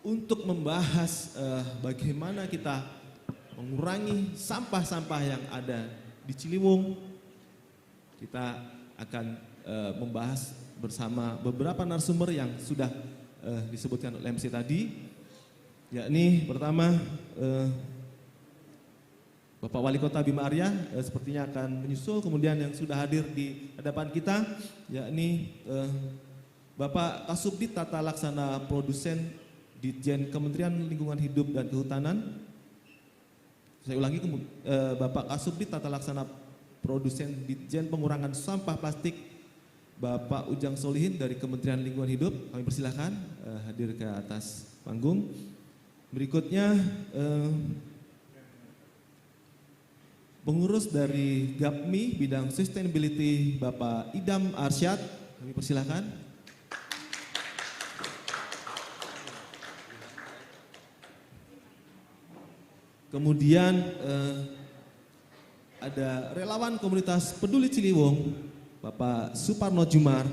untuk membahas bagaimana kita mengurangi sampah-sampah yang ada di Ciliwung. Kita akan membahas bersama beberapa narasumber yang sudah disebutkan oleh MC tadi, yakni pertama Bapak Wali Kota Bima Arya sepertinya akan menyusul, kemudian yang sudah hadir di hadapan kita yakni Bapak Kasubdit Tata Laksana Produsen Ditjen Kementerian Lingkungan Hidup dan Kehutanan. Saya ulangi, Bapak Kasubdit Tata Laksana Produsen Ditjen Pengurangan Sampah Plastik Bapak Ujang Solihin dari Kementerian Lingkungan Hidup. Kami persilahkan hadir ke atas panggung. Berikutnya pengurus dari GAPMI bidang sustainability Bapak Idam Arsyad, kami persilahkan. Kemudian ada relawan komunitas peduli Ciliwung Bapak Suparno Jumar,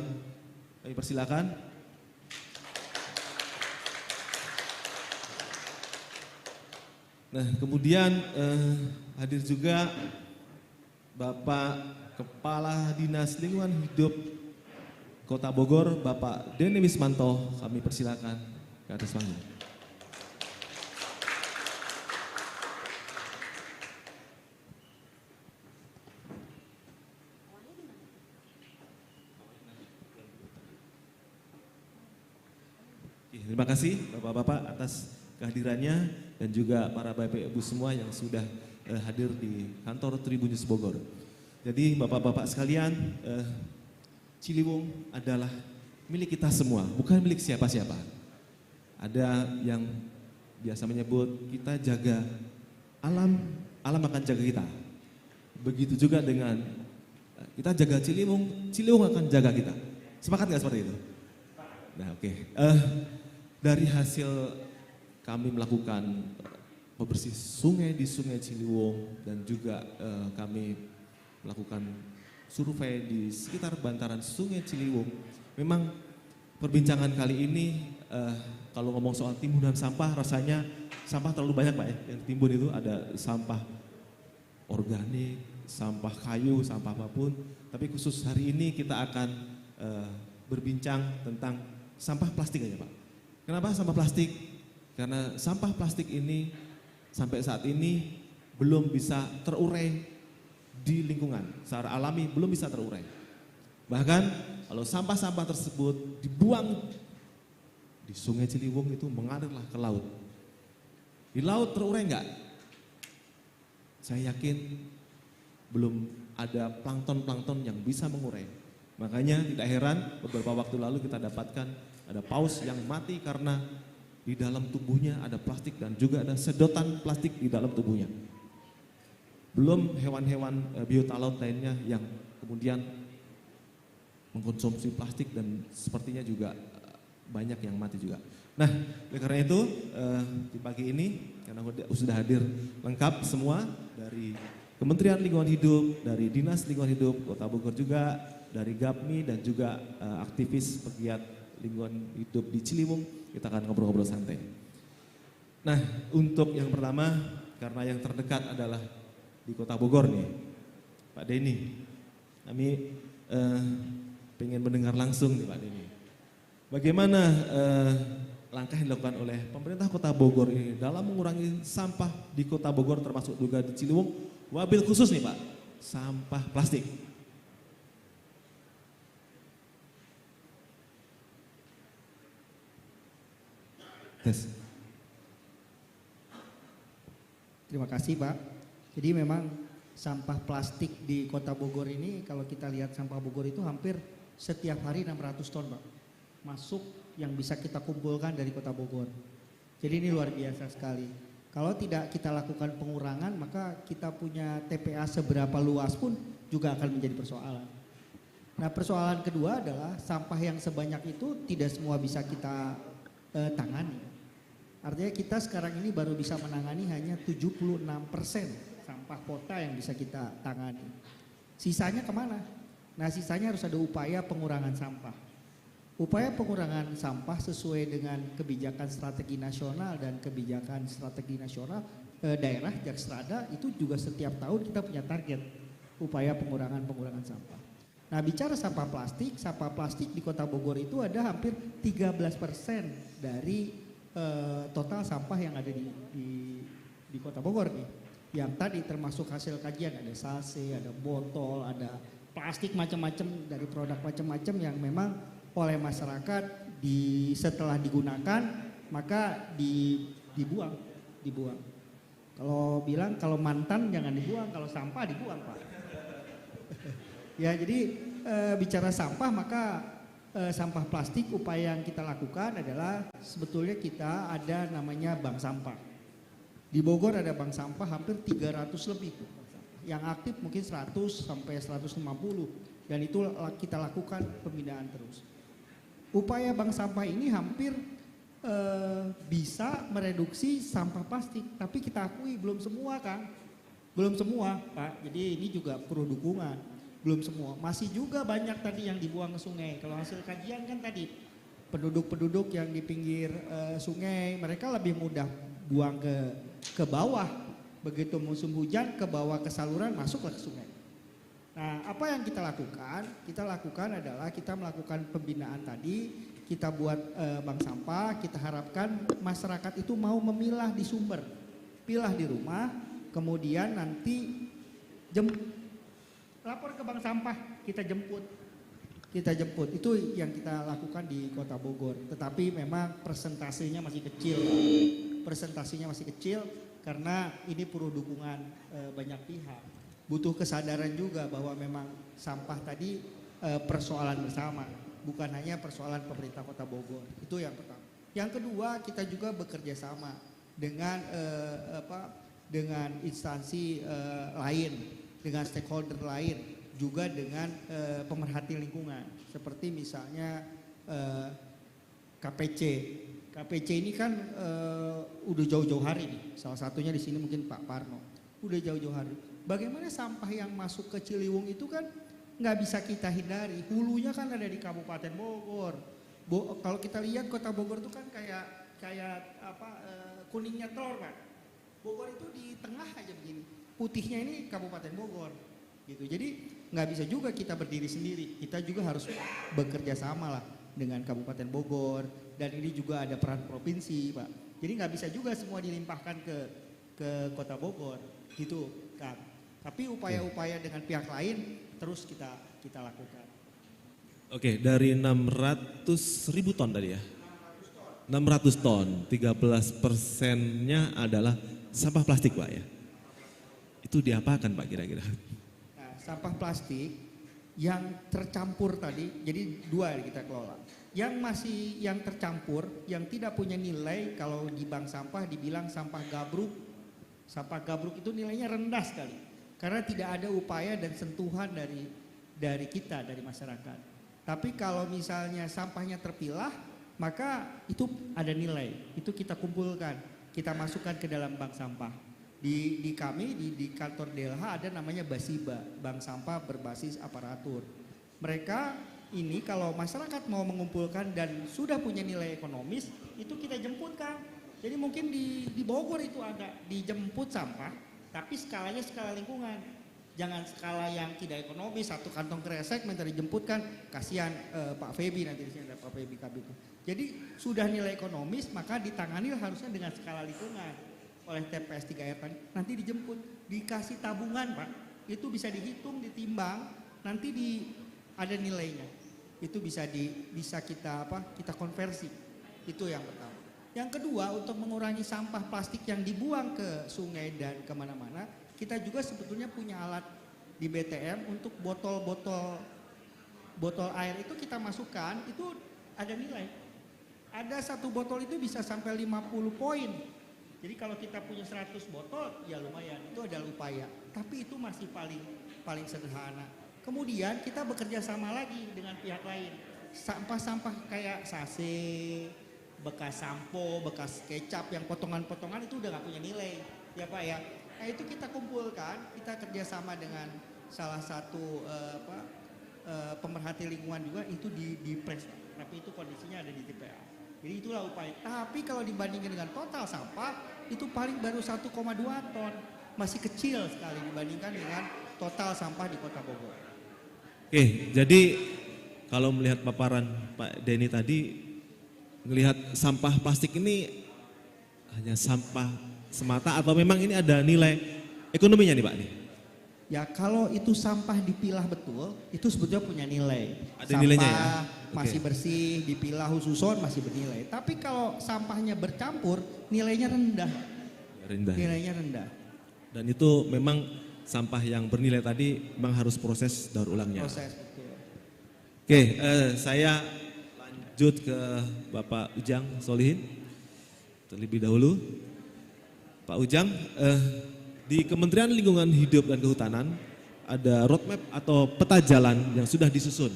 kami persilahkan. Nah, kemudian hadir juga Bapak Kepala Dinas Lingkungan Hidup Kota Bogor, Bapak Dene Wismanto, kami persilakan ke atas panggung. Terima kasih Bapak-Bapak atas kehadirannya dan juga para Bapak Ibu semua yang sudah hadir di kantor Tribun News Bogor. Jadi Bapak-Bapak sekalian, Ciliwung adalah milik kita semua, bukan milik siapa-siapa. Ada yang biasa menyebut kita jaga alam, alam akan jaga kita. Begitu juga dengan kita jaga Ciliwung, Ciliwung akan jaga kita. Sepakat nggak seperti itu? Nah, oke. Dari hasil kami melakukan pembersih sungai di Sungai Ciliwung dan juga kami melakukan survei di sekitar bantaran Sungai Ciliwung. Memang perbincangan kali ini kalau ngomong soal timbunan sampah, rasanya sampah terlalu banyak Pak ya. Yang timbun itu ada sampah organik, sampah kayu, sampah apapun. Tapi khusus hari ini kita akan berbincang tentang sampah plastik aja Pak. Kenapa sampah plastik? Karena sampah plastik ini sampai saat ini belum bisa terurai di lingkungan. Secara alami belum bisa terurai. Bahkan kalau sampah-sampah tersebut dibuang di Sungai Ciliwung itu mengalirlah ke laut. Di laut terurai enggak? Saya yakin belum ada plankton-plankton yang bisa mengurai. Makanya tidak heran beberapa waktu lalu kita dapatkan ada paus yang mati karena di dalam tubuhnya ada plastik dan juga ada sedotan plastik di dalam tubuhnya. Belum hewan-hewan biota laut lainnya yang kemudian mengkonsumsi plastik dan sepertinya juga banyak yang mati juga. Nah, karena itu di pagi ini karena sudah hadir lengkap semua dari Kementerian Lingkungan Hidup, dari Dinas Lingkungan Hidup Kota Bogor juga, dari GAPMI dan juga aktivis pegiat lingkungan hidup di Ciliwung, kita akan ngobrol-ngobrol santai. Nah, untuk yang pertama, karena yang terdekat adalah di Kota Bogor nih, Pak Denny. Kami pengen mendengar langsung nih Pak Denny. Bagaimana langkah yang dilakukan oleh pemerintah Kota Bogor ini dalam mengurangi sampah di Kota Bogor termasuk juga di Ciliwung, wabil khusus nih Pak, sampah plastik. Terima kasih Pak. Jadi memang sampah plastik di Kota Bogor ini kalau kita lihat sampah Bogor itu hampir setiap hari 600 ton Pak. Masuk yang bisa kita kumpulkan dari Kota Bogor. Jadi ini luar biasa sekali. Kalau tidak kita lakukan pengurangan maka kita punya TPA seberapa luas pun juga akan menjadi persoalan. Nah persoalan kedua adalah sampah yang sebanyak itu tidak semua bisa kita tangani. Artinya kita sekarang ini baru bisa menangani hanya 76% sampah kota yang bisa kita tangani. Sisanya kemana? Nah sisanya harus ada upaya pengurangan sampah. Upaya pengurangan sampah sesuai dengan kebijakan strategi nasional dan kebijakan strategi nasional daerah Jakstrada itu juga setiap tahun kita punya target upaya pengurangan sampah. Nah, bicara sampah plastik di Kota Bogor itu ada hampir 13% dari total sampah yang ada di Kota Bogor nih. Yang tadi termasuk hasil kajian, ada sachet, ada botol, ada plastik macam-macam dari produk macam-macam yang memang oleh masyarakat setelah digunakan maka dibuang. Kalau mantan jangan dibuang, kalau sampah dibuang, Pak. Ya, jadi bicara sampah maka sampah plastik upaya yang kita lakukan adalah sebetulnya kita ada namanya bank sampah. Di Bogor ada bank sampah hampir 300 lebih. Yang aktif mungkin 100 sampai 150 dan itu kita lakukan pembinaan terus. Upaya bank sampah ini hampir bisa mereduksi sampah plastik, tapi kita akui belum semua, Kang. Belum semua, Pak. Jadi ini juga perlu dukungan. Belum semua. Masih juga banyak tadi yang dibuang ke sungai. Kalau hasil kajian kan tadi penduduk-penduduk yang di pinggir sungai, mereka lebih mudah buang ke bawah. Begitu musim hujan ke bawah ke saluran, masuklah ke sungai. Nah, apa yang kita lakukan? Kita lakukan adalah kita melakukan pembinaan tadi, kita buat bank sampah, kita harapkan masyarakat itu mau memilah di sumber. Pilah di rumah, kemudian nanti lapor ke bank sampah, kita jemput. Itu yang kita lakukan di Kota Bogor. Tetapi memang persentasenya masih kecil karena ini perlu dukungan banyak pihak. Butuh kesadaran juga bahwa memang sampah tadi persoalan bersama, bukan hanya persoalan pemerintah Kota Bogor. Itu yang pertama. Yang kedua, kita juga bekerja sama dengan instansi lain, dengan stakeholder lain, juga dengan pemerhati lingkungan. Seperti misalnya KPC. KPC ini kan udah jauh-jauh hari nih. Salah satunya di sini mungkin Pak Parno. Udah jauh-jauh hari. Bagaimana sampah yang masuk ke Ciliwung itu kan nggak bisa kita hindari. Hulunya kan ada di Kabupaten Bogor. Kalau kita lihat Kota Bogor itu kan kayak kuningnya telur, Pak. Bogor itu di tengah aja begini. Putihnya ini Kabupaten Bogor. Gitu. Jadi nggak bisa juga kita berdiri sendiri. Kita juga harus bekerja sama lah dengan Kabupaten Bogor. Dan ini juga ada peran provinsi, Pak. Jadi nggak bisa juga semua dilimpahkan ke Kota Bogor. Gitu, Kang. Tapi upaya-upaya dengan pihak lain terus kita lakukan. Oke, dari 600.000 ton tadi ya? 600 ton, 13%-nya adalah sampah plastik, Pak ya? Itu diapakan, Pak, kira-kira? Nah, sampah plastik yang tercampur tadi, jadi dua yang kita kelola. Yang tercampur, yang tidak punya nilai, kalau di bank sampah dibilang sampah gabruk. Sampah gabruk itu nilainya rendah sekali. Karena tidak ada upaya dan sentuhan dari kita, dari masyarakat. Tapi kalau misalnya sampahnya terpilah, maka itu ada nilai. Itu kita kumpulkan, kita masukkan ke dalam bank sampah. Di kantor DLH ada namanya Basiba, bank sampah berbasis aparatur. Mereka ini kalau masyarakat mau mengumpulkan dan sudah punya nilai ekonomis, itu kita jemput, Kang. Jadi mungkin di Bogor itu ada dijemput sampah. Tapi skalanya skala lingkungan, jangan skala yang tidak ekonomis, satu kantong kresek minta dijemput kan, kasihan Pak Febi nanti di sini ada Pak Febi Kabit. Jadi sudah nilai ekonomis maka ditangani harusnya dengan skala lingkungan oleh TPS 3R tadi. Nanti dijemput, dikasih tabungan, Pak, itu bisa dihitung, ditimbang, nanti ada nilainya. Itu bisa kita konversi. Itu yang pertama. Yang kedua, untuk mengurangi sampah plastik yang dibuang ke sungai dan kemana-mana, kita juga sebetulnya punya alat di BTM untuk botol air itu kita masukkan, itu ada nilai. Ada satu botol itu bisa sampai 50 poin. Jadi kalau kita punya 100 botol, ya lumayan, itu adalah upaya. Tapi itu masih paling sederhana. Kemudian kita bekerja sama lagi dengan pihak lain. Sampah-sampah kayak sachet, bekas sampo, bekas kecap yang potongan-potongan itu udah gak punya nilai, ya Pak ya. Nah itu kita kumpulkan, kita kerjasama dengan salah satu pemerhati lingkungan juga, itu di press, tapi itu kondisinya ada di TPA. Jadi itulah upaya. Tapi kalau dibandingkan dengan total sampah, itu paling baru 1,2 ton. Masih kecil sekali dibandingkan dengan total sampah di Kota Bogor. Oke, jadi kalau melihat paparan Pak Denny tadi, melihat sampah plastik ini hanya sampah semata atau memang ini ada nilai ekonominya nih Pak nih? Ya kalau itu sampah dipilah betul, itu sebetulnya punya nilai. Ada sampah nilainya ya? masih Oke. bersih, dipilah khususon masih bernilai. Tapi kalau sampahnya bercampur, nilainya rendah. Rendah. Nilainya rendah. Dan itu memang sampah yang bernilai tadi memang harus proses daur ulangnya. Proses betul. Oke, saya lanjut ke Bapak Ujang Solihin terlebih dahulu. Pak Ujang, di Kementerian Lingkungan Hidup dan Kehutanan ada roadmap atau peta jalan yang sudah disusun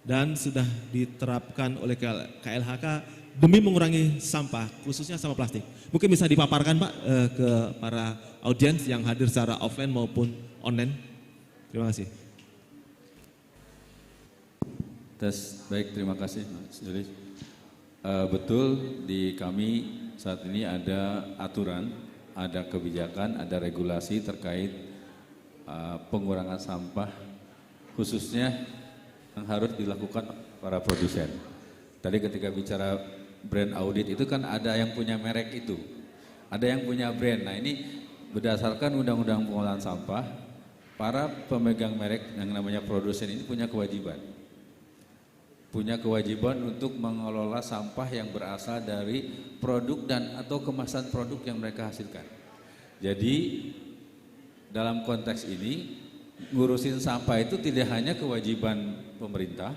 dan sudah diterapkan oleh KLHK demi mengurangi sampah, khususnya sampah plastik. Mungkin bisa dipaparkan Pak ke para audiens yang hadir secara offline maupun online. Terima kasih. Tes, baik, terima kasih Mas Julius. Betul, di kami saat ini ada aturan, ada kebijakan, ada regulasi terkait pengurangan sampah, khususnya yang harus dilakukan para produsen. Tadi ketika bicara brand audit itu kan ada yang punya merek itu, ada yang punya brand. Nah ini berdasarkan Undang-Undang Pengelolaan Sampah, para pemegang merek yang namanya produsen ini punya kewajiban untuk mengelola sampah yang berasal dari produk dan atau kemasan produk yang mereka hasilkan. Jadi dalam konteks ini ngurusin sampah itu tidak hanya kewajiban pemerintah,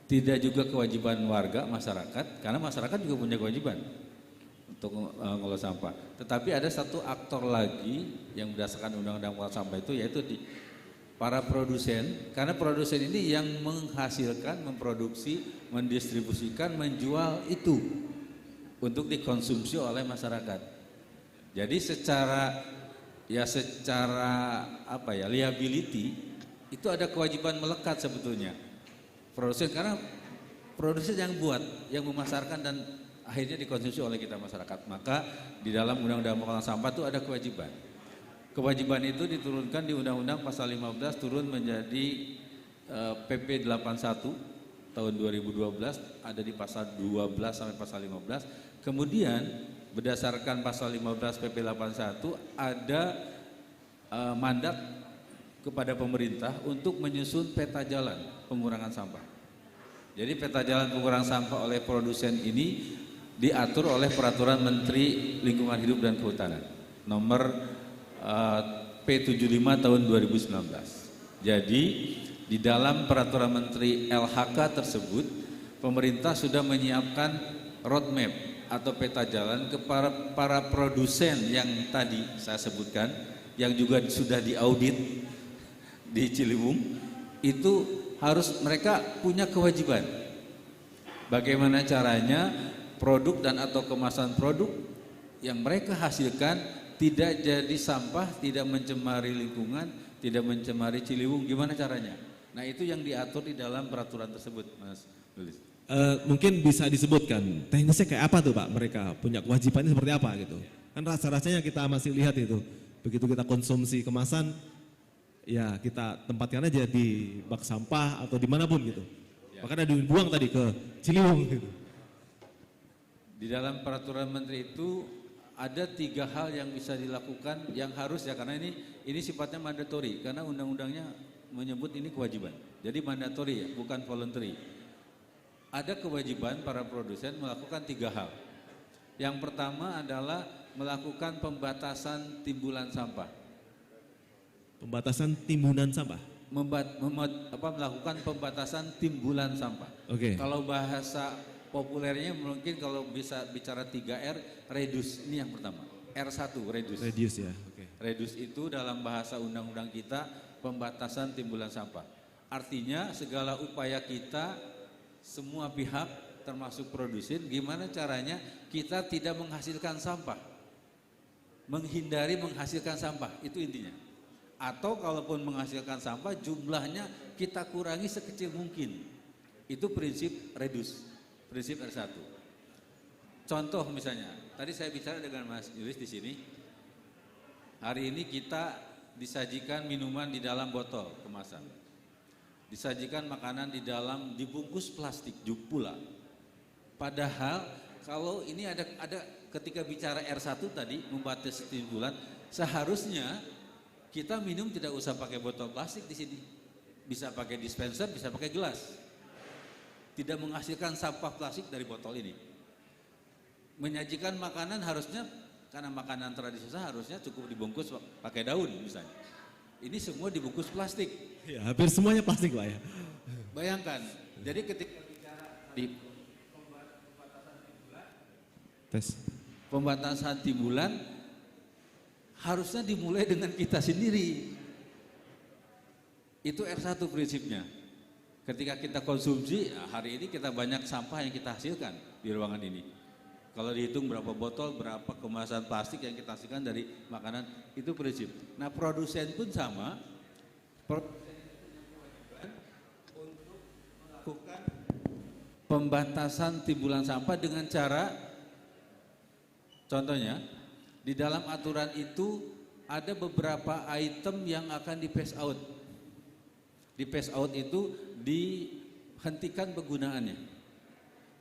tidak juga kewajiban warga masyarakat, karena masyarakat juga punya kewajiban untuk mengelola sampah. Tetapi ada satu aktor lagi yang berdasarkan Undang-Undang Pengelolaan Sampah itu, yaitu para produsen, karena produsen ini yang menghasilkan, memproduksi, mendistribusikan, menjual itu untuk dikonsumsi oleh masyarakat. Jadi secara liability itu ada kewajiban melekat sebetulnya produsen, karena produsen yang buat, yang memasarkan dan akhirnya dikonsumsi oleh kita masyarakat. Maka di dalam Undang-Undang Pengelolaan Sampah itu ada kewajiban. Kewajiban itu diturunkan di Undang-Undang Pasal 15 turun menjadi PP 81 tahun 2012, ada di pasal 12 sampai pasal 15. Kemudian berdasarkan pasal 15 PP 81 ada mandat kepada pemerintah untuk menyusun peta jalan pengurangan sampah. Jadi peta jalan pengurangan sampah oleh produsen ini diatur oleh Peraturan Menteri Lingkungan Hidup dan Kehutanan nomor P75 tahun 2019. Jadi di dalam Peraturan Menteri LHK tersebut pemerintah sudah menyiapkan roadmap atau peta jalan kepada para produsen yang tadi saya sebutkan, yang juga sudah diaudit di Ciliwung. Itu harus mereka punya kewajiban. Bagaimana caranya produk dan atau kemasan produk yang mereka hasilkan tidak jadi sampah, tidak mencemari lingkungan, tidak mencemari Ciliwung, gimana caranya? Nah itu yang diatur di dalam peraturan tersebut, Mas Lulis. Mungkin bisa disebutkan teknisnya kayak apa tuh Pak, mereka punya kewajibannya seperti apa gitu. Kan rasa-rasanya kita masih lihat itu, begitu kita konsumsi kemasan, ya kita tempatkan aja di bak sampah atau dimanapun gitu. Ya. Makanya dibuang tadi ke Ciliwung gitu. Di dalam peraturan menteri itu ada 3 hal yang bisa dilakukan yang harus ya, karena ini sifatnya mandatori, karena undang-undangnya menyebut ini kewajiban. Jadi mandatori ya, bukan voluntary. Ada kewajiban para produsen melakukan 3 hal. Yang pertama adalah melakukan pembatasan timbulan sampah. Pembatasan timbunan sampah. Melakukan pembatasan timbulan sampah. Oke. Kalau bahasa populernya mungkin kalau bisa bicara 3R, reduce ini yang pertama. R1 reduce. Reduce ya. Oke. Reduce itu dalam bahasa undang-undang kita pembatasan timbulan sampah. Artinya segala upaya kita, semua pihak termasuk produsen, gimana caranya kita tidak menghasilkan sampah, menghindari menghasilkan sampah, itu intinya. Atau kalaupun menghasilkan sampah jumlahnya kita kurangi sekecil mungkin. Itu prinsip reduce, prinsip R1. Contoh misalnya, tadi saya bicara dengan Mas Yulis di sini. Hari ini kita disajikan minuman di dalam botol kemasan. Disajikan makanan di dalam dibungkus plastik pula. Padahal kalau ini ada ketika bicara R1 tadi membatasi timbulan, seharusnya kita minum tidak usah pakai botol plastik di sini. Bisa pakai dispenser, bisa pakai gelas. Tidak menghasilkan sampah plastik dari botol ini. Menyajikan makanan harusnya, karena makanan tradisional harusnya cukup dibungkus pakai daun misalnya. Ini semua dibungkus plastik. Ya, hampir semuanya plastik Pak ya. Bayangkan, jadi ketika bicara di pembatasan timbulan, harusnya dimulai dengan kita sendiri. Itu R1 prinsipnya. Ketika kita konsumsi, hari ini kita banyak sampah yang kita hasilkan di ruangan ini. Kalau dihitung berapa botol, berapa kemasan plastik yang kita hasilkan dari makanan, itu prinsip. Nah, produsen pun sama. Untuk melakukan pembatasan timbulan sampah dengan cara, contohnya, di dalam aturan itu ada beberapa item yang akan di phase out. Di phase out itu dihentikan penggunaannya.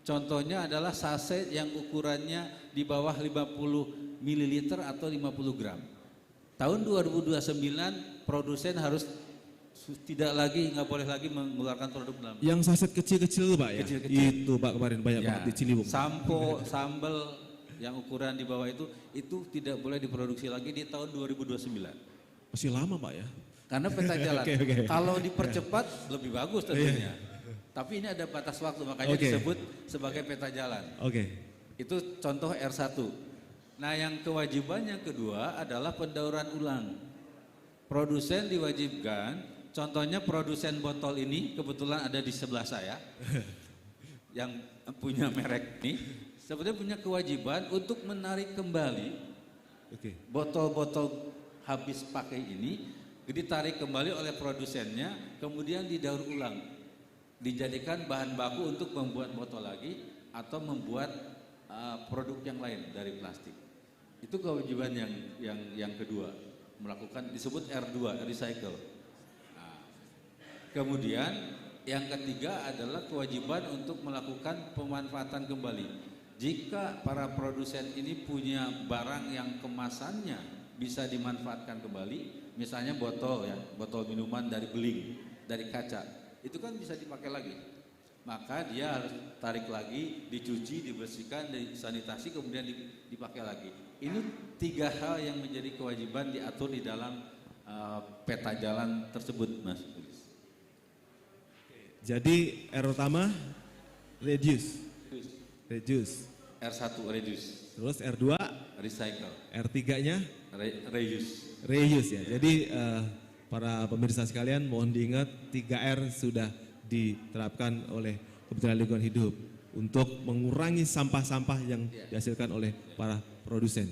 Contohnya adalah saset yang ukurannya di bawah 50 ml atau 50 gram. Tahun 2029 produsen harus nggak boleh lagi mengeluarkan produk dalam. Yang saset kecil-kecil itu Pak ya? Kecil-kecil. Itu Pak kemarin banyak Ya, banget di Ciliwung. Sampo, sambal yang ukuran di bawah itu tidak boleh diproduksi lagi di tahun 2029. Masih lama Pak ya? Karena peta jalan. Okay. Kalau dipercepat lebih bagus tentunya. Tapi ini ada batas waktu, makanya disebut sebagai peta jalan. Itu contoh R1. Nah, yang kewajiban yang kedua adalah pendauran ulang. Produsen diwajibkan, contohnya produsen botol ini kebetulan ada di sebelah saya, yang punya merek ini, sebetulnya punya kewajiban untuk menarik kembali botol-botol habis pakai ini, ditarik kembali oleh produsennya, kemudian didaur ulang. Dijadikan bahan baku untuk membuat botol lagi atau membuat produk yang lain dari plastik. Itu kewajiban yang kedua, melakukan disebut R2, recycle. Nah, kemudian yang ketiga adalah kewajiban untuk melakukan pemanfaatan kembali. Jika para produsen ini punya barang yang kemasannya bisa dimanfaatkan kembali, misalnya botol minuman dari beling, dari kaca, itu kan bisa dipakai lagi. Maka dia harus tarik lagi, dicuci, dibersihkan, disanitasi, kemudian dipakai lagi. Ini 3 hal yang menjadi kewajiban diatur di dalam peta jalan tersebut, Mas. Jadi R pertama reduce. R1 reduce. Terus R2 recycle. R3-nya reuse ya. Jadi para pemirsa sekalian mohon diingat 3R sudah diterapkan oleh Kementerian Lingkungan Hidup untuk mengurangi sampah-sampah yang dihasilkan oleh para produsen.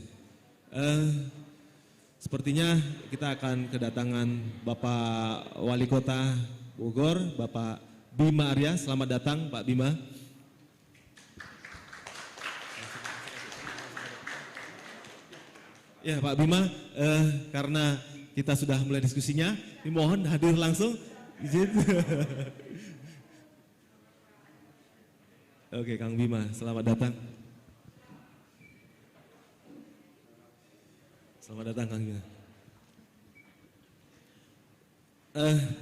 Sepertinya kita akan kedatangan Bapak Wali Kota Bogor, Bapak Bima Arya. Selamat datang Pak Bima. Ya Pak Bima, karena kita sudah mulai diskusinya, dimohon hadir langsung. Izin. Oke, Kang Bima, selamat datang. Selamat datang Kang Bima.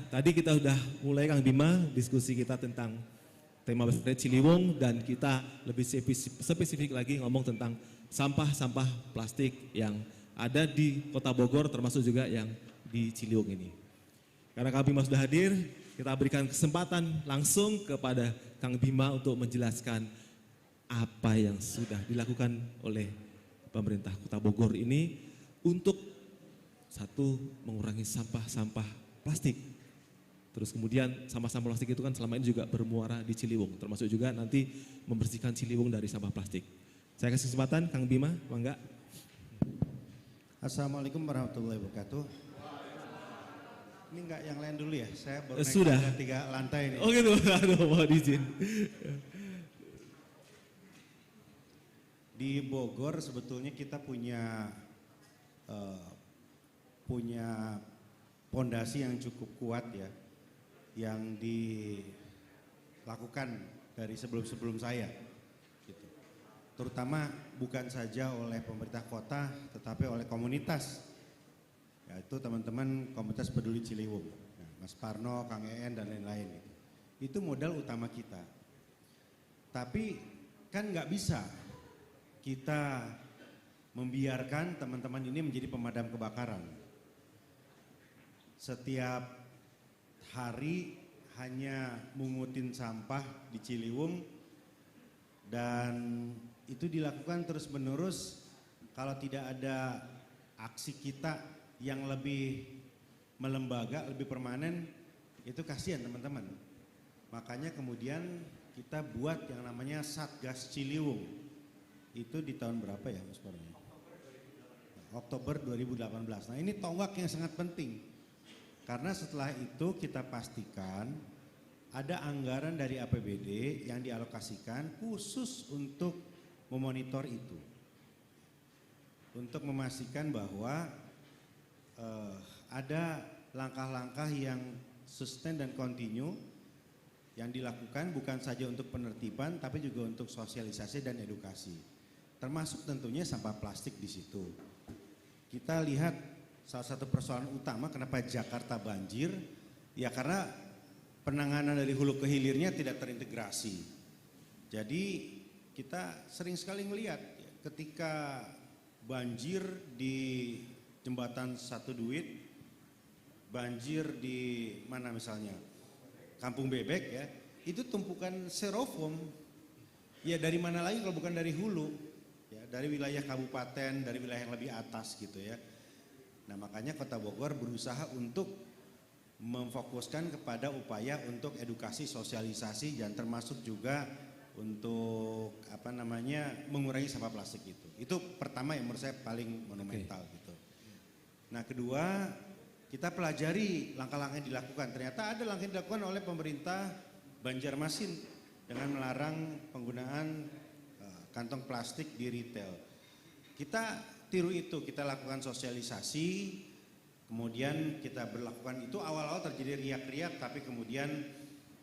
Tadi kita sudah mulai Kang Bima diskusi kita tentang tema besar Ciliwung, dan kita lebih spesifik lagi ngomong tentang sampah-sampah plastik yang ada di Kota Bogor, termasuk juga yang di Ciliwung ini. Karena Kang Bima sudah hadir, kita berikan kesempatan langsung kepada Kang Bima untuk menjelaskan apa yang sudah dilakukan oleh pemerintah Kota Bogor ini untuk satu, mengurangi sampah-sampah plastik. Terus kemudian sampah-sampah plastik itu kan selama ini juga bermuara di Ciliwung, termasuk juga nanti membersihkan Ciliwung dari sampah plastik. Saya kasih kesempatan Kang Bima, mangga. Assalamualaikum warahmatullahi wabarakatuh. Ini enggak yang lain dulu ya, saya baru naik Sudah. tangga 3 lantai nih. Oh gitu, aduh mohon izin. Di Bogor sebetulnya kita punya pondasi yang cukup kuat ya, yang dilakukan dari sebelum saya, gitu. Terutama bukan saja oleh pemerintah kota, tetapi oleh komunitas, yaitu teman-teman komunitas peduli Ciliwung, ya, Mas Parno, Kang En dan lain-lain. Gitu. Itu modal utama kita. Tapi kan nggak bisa kita membiarkan teman-teman ini menjadi pemadam kebakaran. Setiap hari hanya mengutin sampah di Ciliwung dan itu dilakukan terus-menerus. Kalau tidak ada aksi kita yang lebih melembaga, lebih permanen, itu kasihan teman-teman. Makanya kemudian kita buat yang namanya Satgas Ciliwung. Itu di tahun berapa ya Mas Parno? Oktober 2018. Nah ini tonggak yang sangat penting. Karena setelah itu kita pastikan ada anggaran dari APBD yang dialokasikan khusus untuk memonitor itu. Untuk memastikan bahwa ada langkah-langkah yang sustain dan continue yang dilakukan bukan saja untuk penertiban tapi juga untuk sosialisasi dan edukasi. Termasuk tentunya sampah plastik di situ. Kita lihat salah satu persoalan utama kenapa Jakarta banjir, ya karena penanganan dari hulu ke hilirnya tidak terintegrasi. Jadi kita sering sekali melihat ya, ketika banjir di Jembatan Satu Duit, banjir di mana misalnya Kampung Bebek ya, itu tumpukan styrofoam. Ya dari mana lagi kalau bukan dari hulu, ya dari wilayah kabupaten, dari wilayah yang lebih atas gitu ya. Nah makanya Kota Bogor berusaha untuk memfokuskan kepada upaya untuk edukasi, sosialisasi dan termasuk juga untuk mengurangi sampah plastik itu. Itu pertama yang menurut saya paling monumental gitu. Nah kedua, kita pelajari langkah-langkah yang dilakukan. Ternyata ada langkah yang dilakukan oleh pemerintah Banjarmasin dengan melarang penggunaan kantong plastik di retail. Kita tiru itu, kita lakukan sosialisasi, kemudian kita berlakukan itu awal-awal terjadi riak-riak tapi kemudian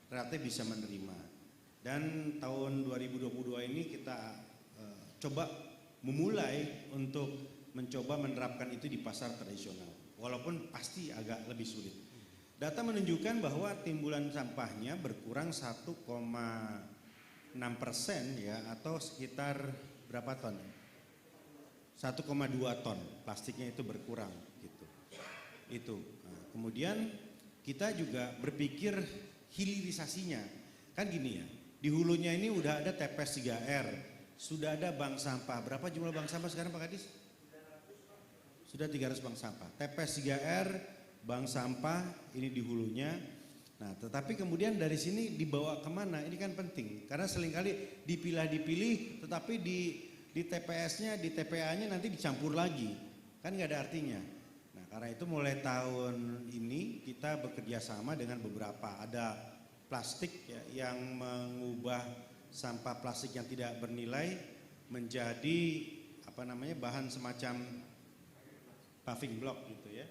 ternyata bisa menerima. Dan tahun 2022 ini kita coba memulai untuk mencoba menerapkan itu di pasar tradisional. Walaupun pasti agak lebih sulit. Data menunjukkan bahwa timbulan sampahnya berkurang 1,6% ya atau sekitar berapa ton? 1,2 ton plastiknya itu berkurang gitu. Itu. Nah, kemudian kita juga berpikir hilirisasinya. Kan gini ya, di hulunya ini udah ada TPS 3R, sudah ada bank sampah. Berapa jumlah bank sampah sekarang Pak Kadis? Sudah 300 bank sampah. TPS 3R, bank sampah ini di hulunya. Nah, tetapi kemudian dari sini dibawa kemana? Ini kan penting. Karena seringkali dipilih, tetapi di TPS-nya, di TPA-nya nanti dicampur lagi. Kan nggak ada artinya. Nah, karena itu mulai tahun ini kita bekerja sama dengan beberapa. Ada plastik ya, yang mengubah sampah plastik yang tidak bernilai menjadi bahan semacam paving block gitu ya.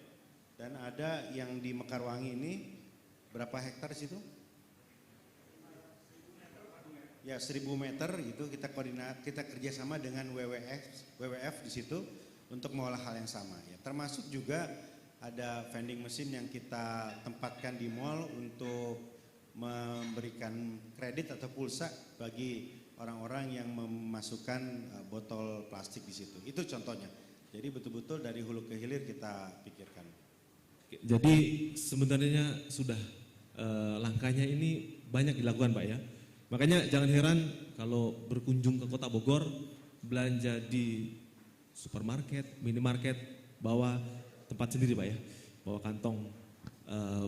Dan ada yang di Mekarwangi ini berapa hektar situ? Ya 1000 meter gitu kita kerjasama dengan WWF di situ untuk mengolah hal yang sama ya. Termasuk juga ada vending machine yang kita tempatkan di mall untuk memberikan kredit atau pulsa bagi orang-orang yang memasukkan botol plastik di situ. Itu contohnya. Jadi betul-betul dari hulu ke hilir kita pikirkan. Jadi sebenarnya sudah langkahnya ini banyak dilakukan Pak ya. Makanya jangan heran kalau berkunjung ke Kota Bogor, belanja di supermarket, minimarket, bawa tempat sendiri Pak ya, bawa kantong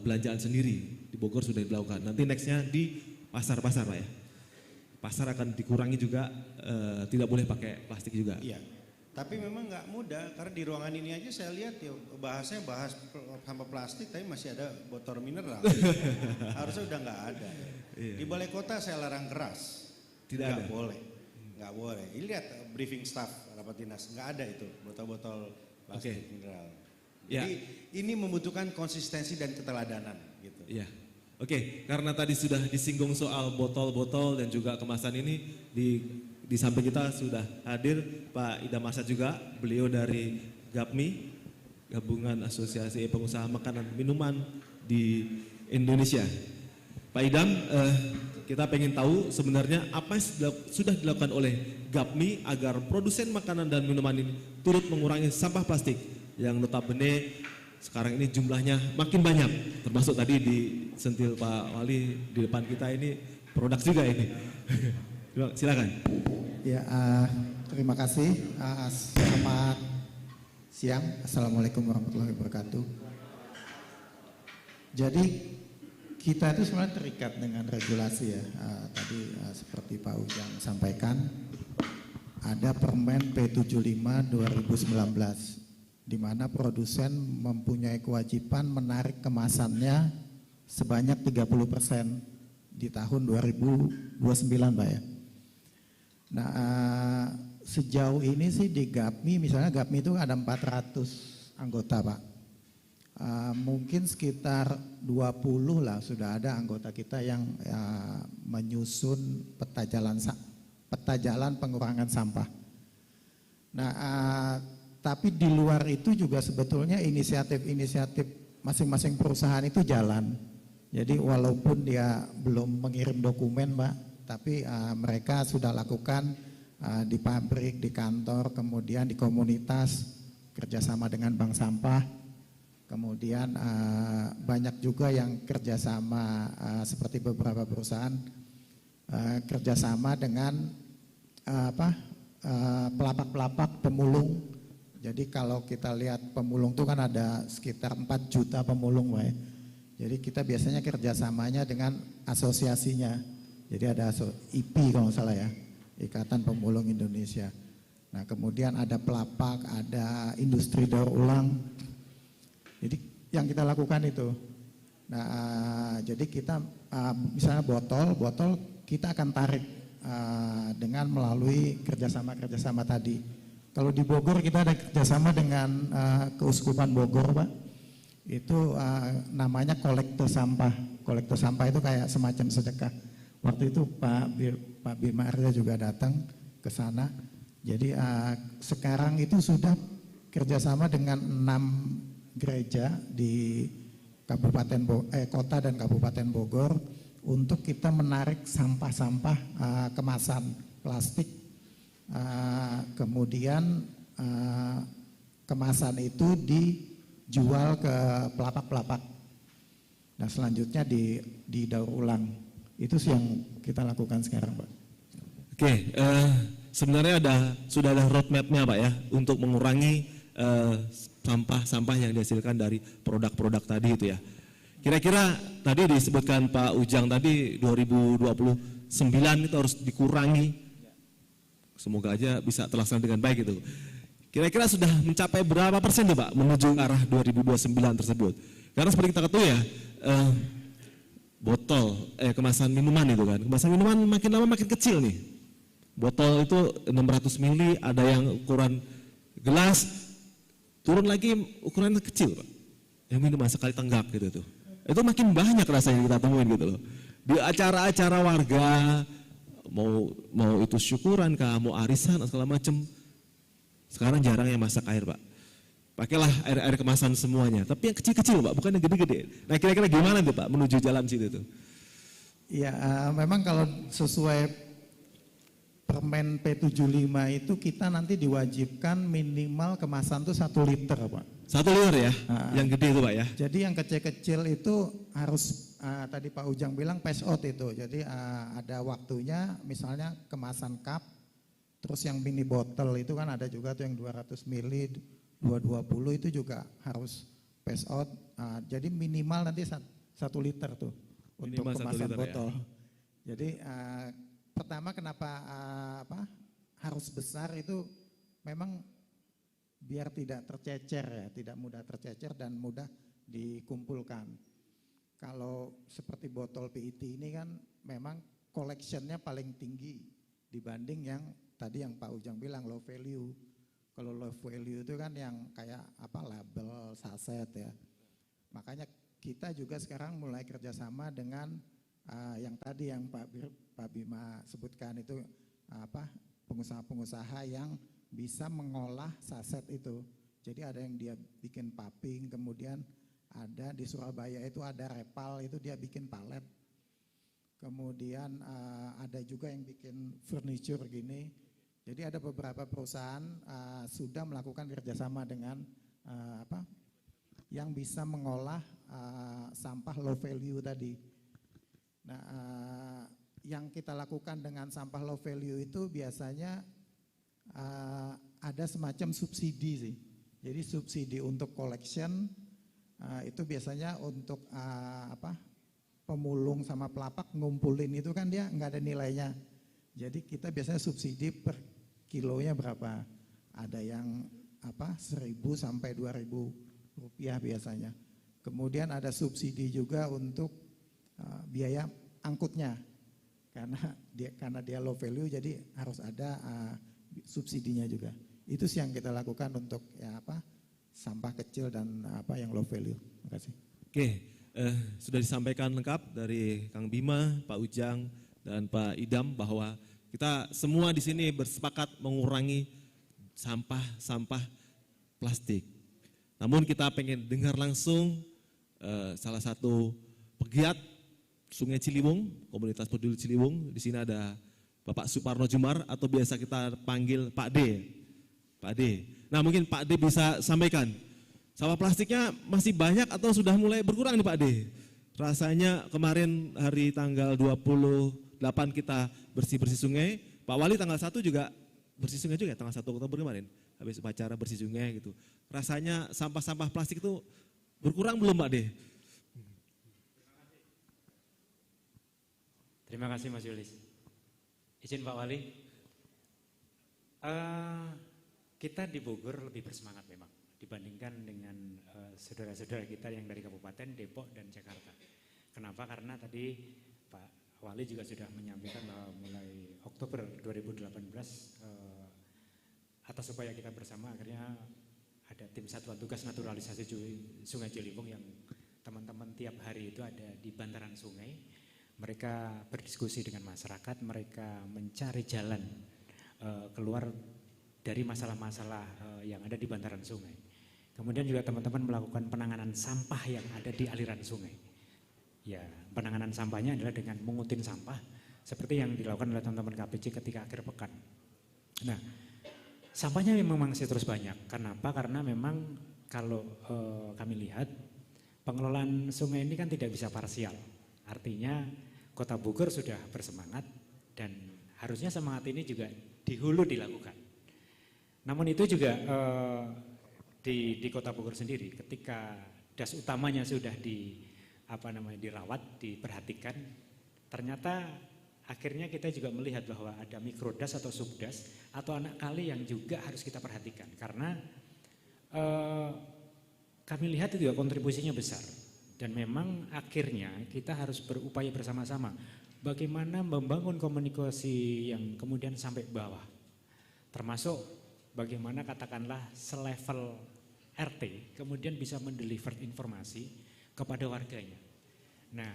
belanjaan sendiri. Di Bogor sudah dilakukan. Nanti nextnya di pasar-pasar Pak ya. Pasar akan dikurangi juga, tidak boleh pakai plastik juga. Iya. Tapi memang nggak mudah karena di ruangan ini aja saya lihat ya bahasanya bahas sampah plastik tapi masih ada botol mineral. Harusnya udah nggak ada. Di balai kota saya larang keras. Tidak nggak ada. boleh. Nggak boleh. Ini lihat briefing staff rapat dinas nggak ada itu botol-botol plastik mineral. Ya. Jadi ini membutuhkan konsistensi dan keteladanan gitu. Iya. Oke, karena tadi sudah disinggung soal botol-botol dan juga kemasan ini di samping kita sudah hadir Pak Idam Arsad juga, beliau dari GAPMI, Gabungan Asosiasi Pengusaha Makanan dan Minuman di Indonesia. Pak Idam, kita pengen tahu sebenarnya apa yang sudah dilakukan oleh GAPMI agar produsen makanan dan minuman ini turut mengurangi sampah plastik yang notabene sekarang ini jumlahnya makin banyak, termasuk tadi disentil Pak Wali di depan kita ini produk juga ini. Silakan. Ya, terima kasih. Selamat siang. Assalamualaikum warahmatullahi wabarakatuh. Jadi kita itu sebenarnya terikat dengan regulasi ya. Tadi seperti Pak Ujang sampaikan, ada Permen P75 2019 di mana produsen mempunyai kewajiban menarik kemasannya sebanyak 30% di tahun 2029, Pak ya. Nah, sejauh ini sih di GAPMI, misalnya GAPMI itu ada 400 anggota, Pak. Mungkin sekitar 20 lah sudah ada anggota kita yang menyusun peta jalan pengurangan sampah. Nah, tapi di luar itu juga sebetulnya inisiatif masing-masing perusahaan itu jalan. Jadi walaupun dia belum mengirim dokumen, Pak, tapi mereka sudah lakukan di pabrik, di kantor, kemudian di komunitas, kerjasama dengan bank sampah, kemudian banyak juga yang kerjasama seperti beberapa perusahaan kerjasama dengan pelapak-pelapak pemulung. Jadi kalau kita lihat pemulung itu kan ada sekitar 4 juta pemulung, Pak. Jadi kita biasanya kerjasamanya dengan asosiasinya. Jadi ada IP kalau nggak salah ya, Ikatan Pemulung Indonesia. Nah kemudian ada pelapak, ada industri daur ulang. Jadi yang kita lakukan itu. Nah jadi kita misalnya botol kita akan tarik dengan melalui kerjasama tadi. Kalau di Bogor kita ada kerjasama dengan Keuskupan Bogor, Pak. Itu namanya kolektor sampah. Kolektor sampah itu kayak semacam sedekah. Waktu itu Pak Bima Arya juga datang ke sana. Jadi sekarang itu sudah kerjasama dengan 6 gereja di kota dan Kabupaten Bogor untuk kita menarik sampah-sampah kemasan plastik. Kemudian kemasan itu dijual ke pelapak-pelapak. Nah selanjutnya di daur ulang. Itu sih yang kita lakukan sekarang, Pak. Oke, sebenarnya sudah ada roadmap-nya, Pak ya, untuk mengurangi sampah-sampah yang dihasilkan dari produk-produk tadi itu ya. Kira-kira tadi disebutkan Pak Ujang tadi 2029 itu harus dikurangi. Semoga aja bisa terlaksana dengan baik itu. Kira-kira sudah mencapai berapa persen tuh Pak menuju ke arah 2029 tersebut? Karena seperti kita ketahui ya, kemasan minuman itu kan, kemasan minuman makin lama makin kecil nih. Botol itu 600 mili, ada yang ukuran gelas, turun lagi ukurannya kecil Pak. Yang minuman sekali tenggak gitu tuh. Itu makin banyak rasanya kita temuin gitu loh. Di acara-acara warga, mau itu syukuran kah, mau arisan atau segala macam. Sekarang jarang yang masak air Pak. Pakailah air kemasan semuanya. Tapi yang kecil-kecil Pak, bukan yang gede-gede. Nah kira-kira gimana tuh Pak menuju jalan situ tuh? Ya memang kalau sesuai Permen P75 itu kita nanti diwajibkan minimal kemasan tuh 1 liter Pak. 1 liter ya, yang gede itu Pak ya. Jadi yang kecil-kecil itu harus tadi Pak Ujang bilang pass out itu. Jadi ada waktunya, misalnya kemasan cup, terus yang mini botol itu kan ada juga tuh yang 200 mili, 220 itu juga harus pass out. Jadi minimal nanti 1 liter tuh untuk Minimal 1 kemasan liter botol. ya. Jadi pertama kenapa harus besar itu memang biar tidak tercecer ya, tidak mudah tercecer dan mudah dikumpulkan. Kalau seperti botol PET ini kan memang collectionnya paling tinggi dibanding yang tadi yang Pak Ujang bilang low value. Kalau low value itu kan yang kayak apa label, saset ya. Makanya kita juga sekarang mulai kerjasama dengan yang tadi yang Pak Bima sebutkan itu pengusaha-pengusaha yang bisa mengolah saset itu. Jadi ada yang dia bikin paping, kemudian ada di Surabaya itu ada Repal itu dia bikin palet. Kemudian ada juga yang bikin furniture gini. Jadi ada beberapa perusahaan sudah melakukan kerjasama dengan yang bisa mengolah sampah low value tadi. Nah, yang kita lakukan dengan sampah low value itu biasanya ada semacam subsidi sih. Jadi subsidi untuk collection itu biasanya untuk pemulung sama pelapak ngumpulin itu kan dia nggak ada nilainya. Jadi kita biasanya subsidi per kilonya berapa. Ada yang 1.000 sampai 2.000 rupiah biasanya. Kemudian ada subsidi juga untuk biaya angkutnya. Karena dia low value jadi harus ada subsidinya juga. Itu sih yang kita lakukan untuk sampah kecil dan yang low value. Terima kasih. Oke, sudah disampaikan lengkap dari Kang Bima, Pak Ujang, dan Pak Idam bahwa kita semua di sini bersepakat mengurangi sampah plastik. Namun kita pengen dengar langsung salah satu pegiat Sungai Ciliwung, komunitas peduli Ciliwung. Di sini ada Bapak Suparno Jumar atau biasa kita panggil Pak D. Pak D. Nah mungkin Pak D bisa sampaikan, sampah plastiknya masih banyak atau sudah mulai berkurang nih Pak D? Rasanya kemarin hari tanggal 28 kita bersih-bersih sungai, Pak Wali tanggal 1 juga bersih sungai juga, tanggal 1 Oktober kemarin, habis upacara bersih sungai gitu. Rasanya sampah-sampah plastik itu berkurang belum Pak D? Terima kasih Mas Yulis. Izin Pak Wali, kita di Bogor lebih bersemangat memang dibandingkan dengan saudara-saudara kita yang dari Kabupaten, Depok, dan Jakarta. Kenapa? Karena tadi Pak Wali juga sudah menyampaikan bahwa mulai Oktober 2018 atas upaya kita bersama akhirnya ada tim satuan tugas naturalisasi Sungai Ciliwung yang teman-teman tiap hari itu ada di bantaran sungai. Mereka berdiskusi dengan masyarakat, mereka mencari jalan keluar dari masalah-masalah yang ada di bantaran sungai. Kemudian juga teman-teman melakukan penanganan sampah yang ada di aliran sungai. Ya, penanganan sampahnya adalah dengan mengutin sampah seperti yang dilakukan oleh teman-teman KPC ketika akhir pekan. Nah, sampahnya memang masih terus banyak. Kenapa? Karena memang kalau kami lihat pengelolaan sungai ini kan tidak bisa parsial. Artinya Kota Bogor sudah bersemangat dan harusnya semangat ini juga di hulu dilakukan. Namun itu juga di Kota Bogor sendiri ketika das utamanya sudah dirawat, diperhatikan, ternyata akhirnya kita juga melihat bahwa ada mikrodas atau subdas atau anak kali yang juga harus kita perhatikan karena kami lihat itu juga kontribusinya besar. Dan memang akhirnya kita harus berupaya bersama-sama bagaimana membangun komunikasi yang kemudian sampai bawah. Termasuk bagaimana katakanlah selevel RT kemudian bisa mendeliver informasi kepada warganya. Nah,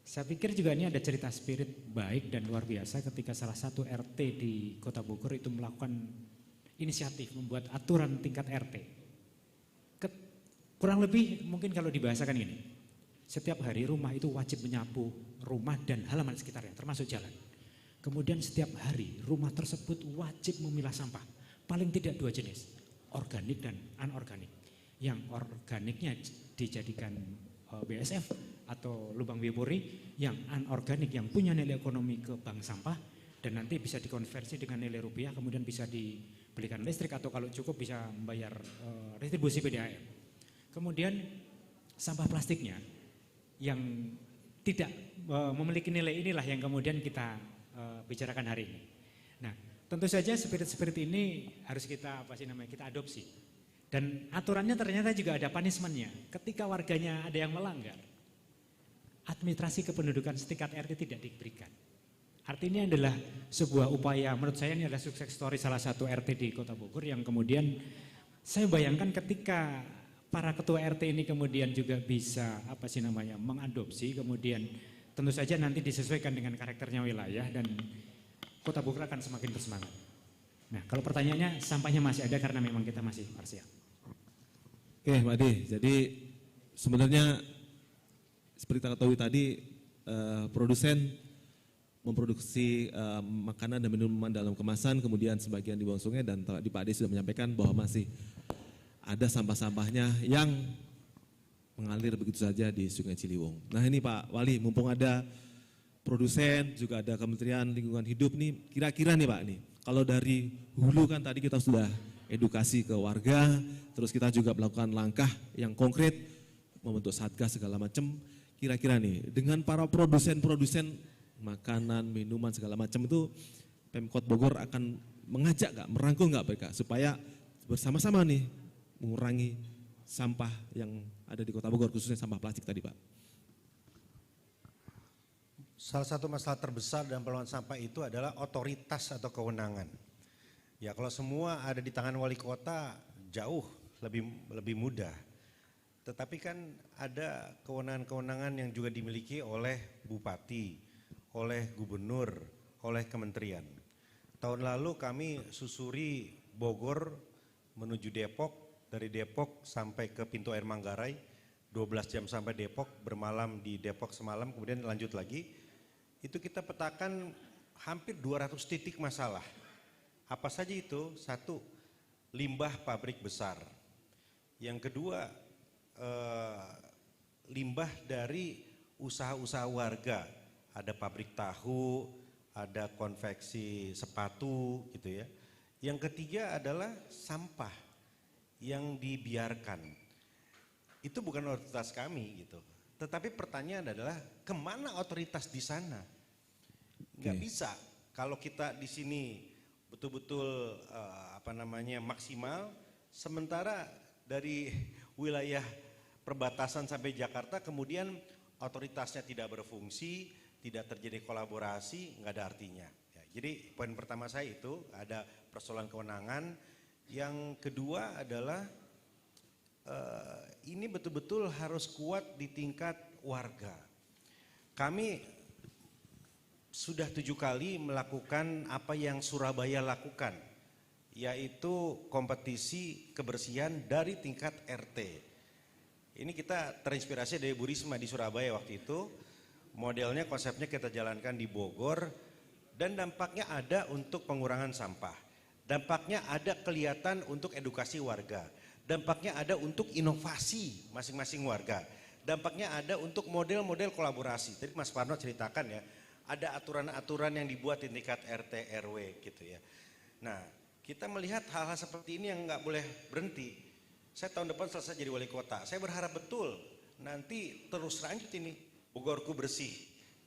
saya pikir juga ini ada cerita spirit baik dan luar biasa ketika salah satu RT di Kota Bogor itu melakukan inisiatif membuat aturan tingkat RT. Kurang lebih mungkin kalau dibahasakan ini. Setiap hari rumah itu wajib menyapu rumah dan halaman sekitarnya termasuk jalan. Kemudian setiap hari rumah tersebut wajib memilah sampah. Paling tidak 2 jenis, organik dan anorganik. Yang organiknya dijadikan BSF atau lubang biopori, yang anorganik yang punya nilai ekonomi ke bank sampah dan nanti bisa dikonversi dengan nilai rupiah kemudian bisa dibelikan listrik atau kalau cukup bisa membayar retribusi PDAM. Kemudian sampah plastiknya yang tidak memiliki nilai inilah yang kemudian kita bicarakan hari ini. Nah, tentu saja spirit-spirit ini harus kita kita adopsi. Dan aturannya ternyata juga ada punishment-nya. Ketika warganya ada yang melanggar, administrasi kependudukan setingkat RT tidak diberikan. Artinya adalah sebuah upaya, menurut saya ini adalah sukses story salah satu RT di Kota Bogor yang kemudian saya bayangkan ketika para ketua RT ini kemudian juga bisa mengadopsi, kemudian tentu saja nanti disesuaikan dengan karakternya wilayah dan Kota Bogor akan semakin bersemangat. Nah, kalau pertanyaannya sampahnya masih ada karena memang kita masih parsial. Oke, Pak Ade, jadi sebenarnya seperti kita ketahui tadi, produsen memproduksi makanan dan minuman dalam kemasan, kemudian sebagian dibuang sungai, dan tadi Pak Ade sudah menyampaikan bahwa masih ada sampah-sampahnya yang mengalir begitu saja di Sungai Ciliwung. Nah ini Pak Wali, mumpung ada produsen, juga ada Kementerian Lingkungan Hidup nih, kira-kira nih Pak nih, kalau dari hulu kan tadi kita sudah edukasi ke warga, terus kita juga melakukan langkah yang konkret, membentuk satgas segala macam, kira-kira nih dengan para produsen-produsen makanan, minuman segala macam itu Pemkot Bogor akan mengajak nggak, merangkul nggak mereka supaya bersama-sama nih mengurangi sampah yang ada di Kota Bogor, khususnya sampah plastik tadi Pak. Salah satu masalah terbesar dalam pengelolaan sampah itu adalah otoritas atau kewenangan. Ya kalau semua ada di tangan wali kota jauh lebih mudah. Tetapi kan ada kewenangan-kewenangan yang juga dimiliki oleh bupati, oleh gubernur, oleh kementerian. Tahun lalu kami susuri Bogor menuju Depok, dari Depok sampai ke pintu air Manggarai, 12 jam sampai Depok, bermalam di Depok semalam, kemudian lanjut lagi. Itu kita petakan hampir 200 titik masalah. Apa saja itu? Satu, limbah pabrik besar. Yang kedua, limbah dari usaha-usaha warga. Ada pabrik tahu, ada konveksi sepatu gitu ya. Yang ketiga adalah sampah yang dibiarkan. Itu bukan otoritas kami gitu. Tetapi pertanyaan adalah kemana otoritas di sana? Nggak bisa kalau kita di sini betul-betul maksimal, sementara dari wilayah perbatasan sampai Jakarta kemudian otoritasnya tidak berfungsi, tidak terjadi kolaborasi, nggak ada artinya. Ya, jadi poin pertama saya itu ada persoalan kewenangan. Yang kedua adalah ini betul-betul harus kuat di tingkat warga. Kami sudah 7 kali melakukan apa yang Surabaya lakukan, yaitu kompetisi kebersihan dari tingkat RT. Ini kita terinspirasi dari Bu Risma di Surabaya waktu itu. Modelnya, konsepnya kita jalankan di Bogor, dan dampaknya ada untuk pengurangan sampah. Dampaknya ada kelihatan untuk edukasi warga. Dampaknya ada untuk inovasi masing-masing warga. Dampaknya ada untuk model-model kolaborasi. Tadi Mas Parno ceritakan ya, ada aturan-aturan yang dibuat di tingkat RT, RW gitu ya. Nah, kita melihat hal-hal seperti ini yang nggak boleh berhenti. Saya tahun depan selesai jadi wali kota. Saya berharap betul nanti terus lanjut ini. Bogorku bersih,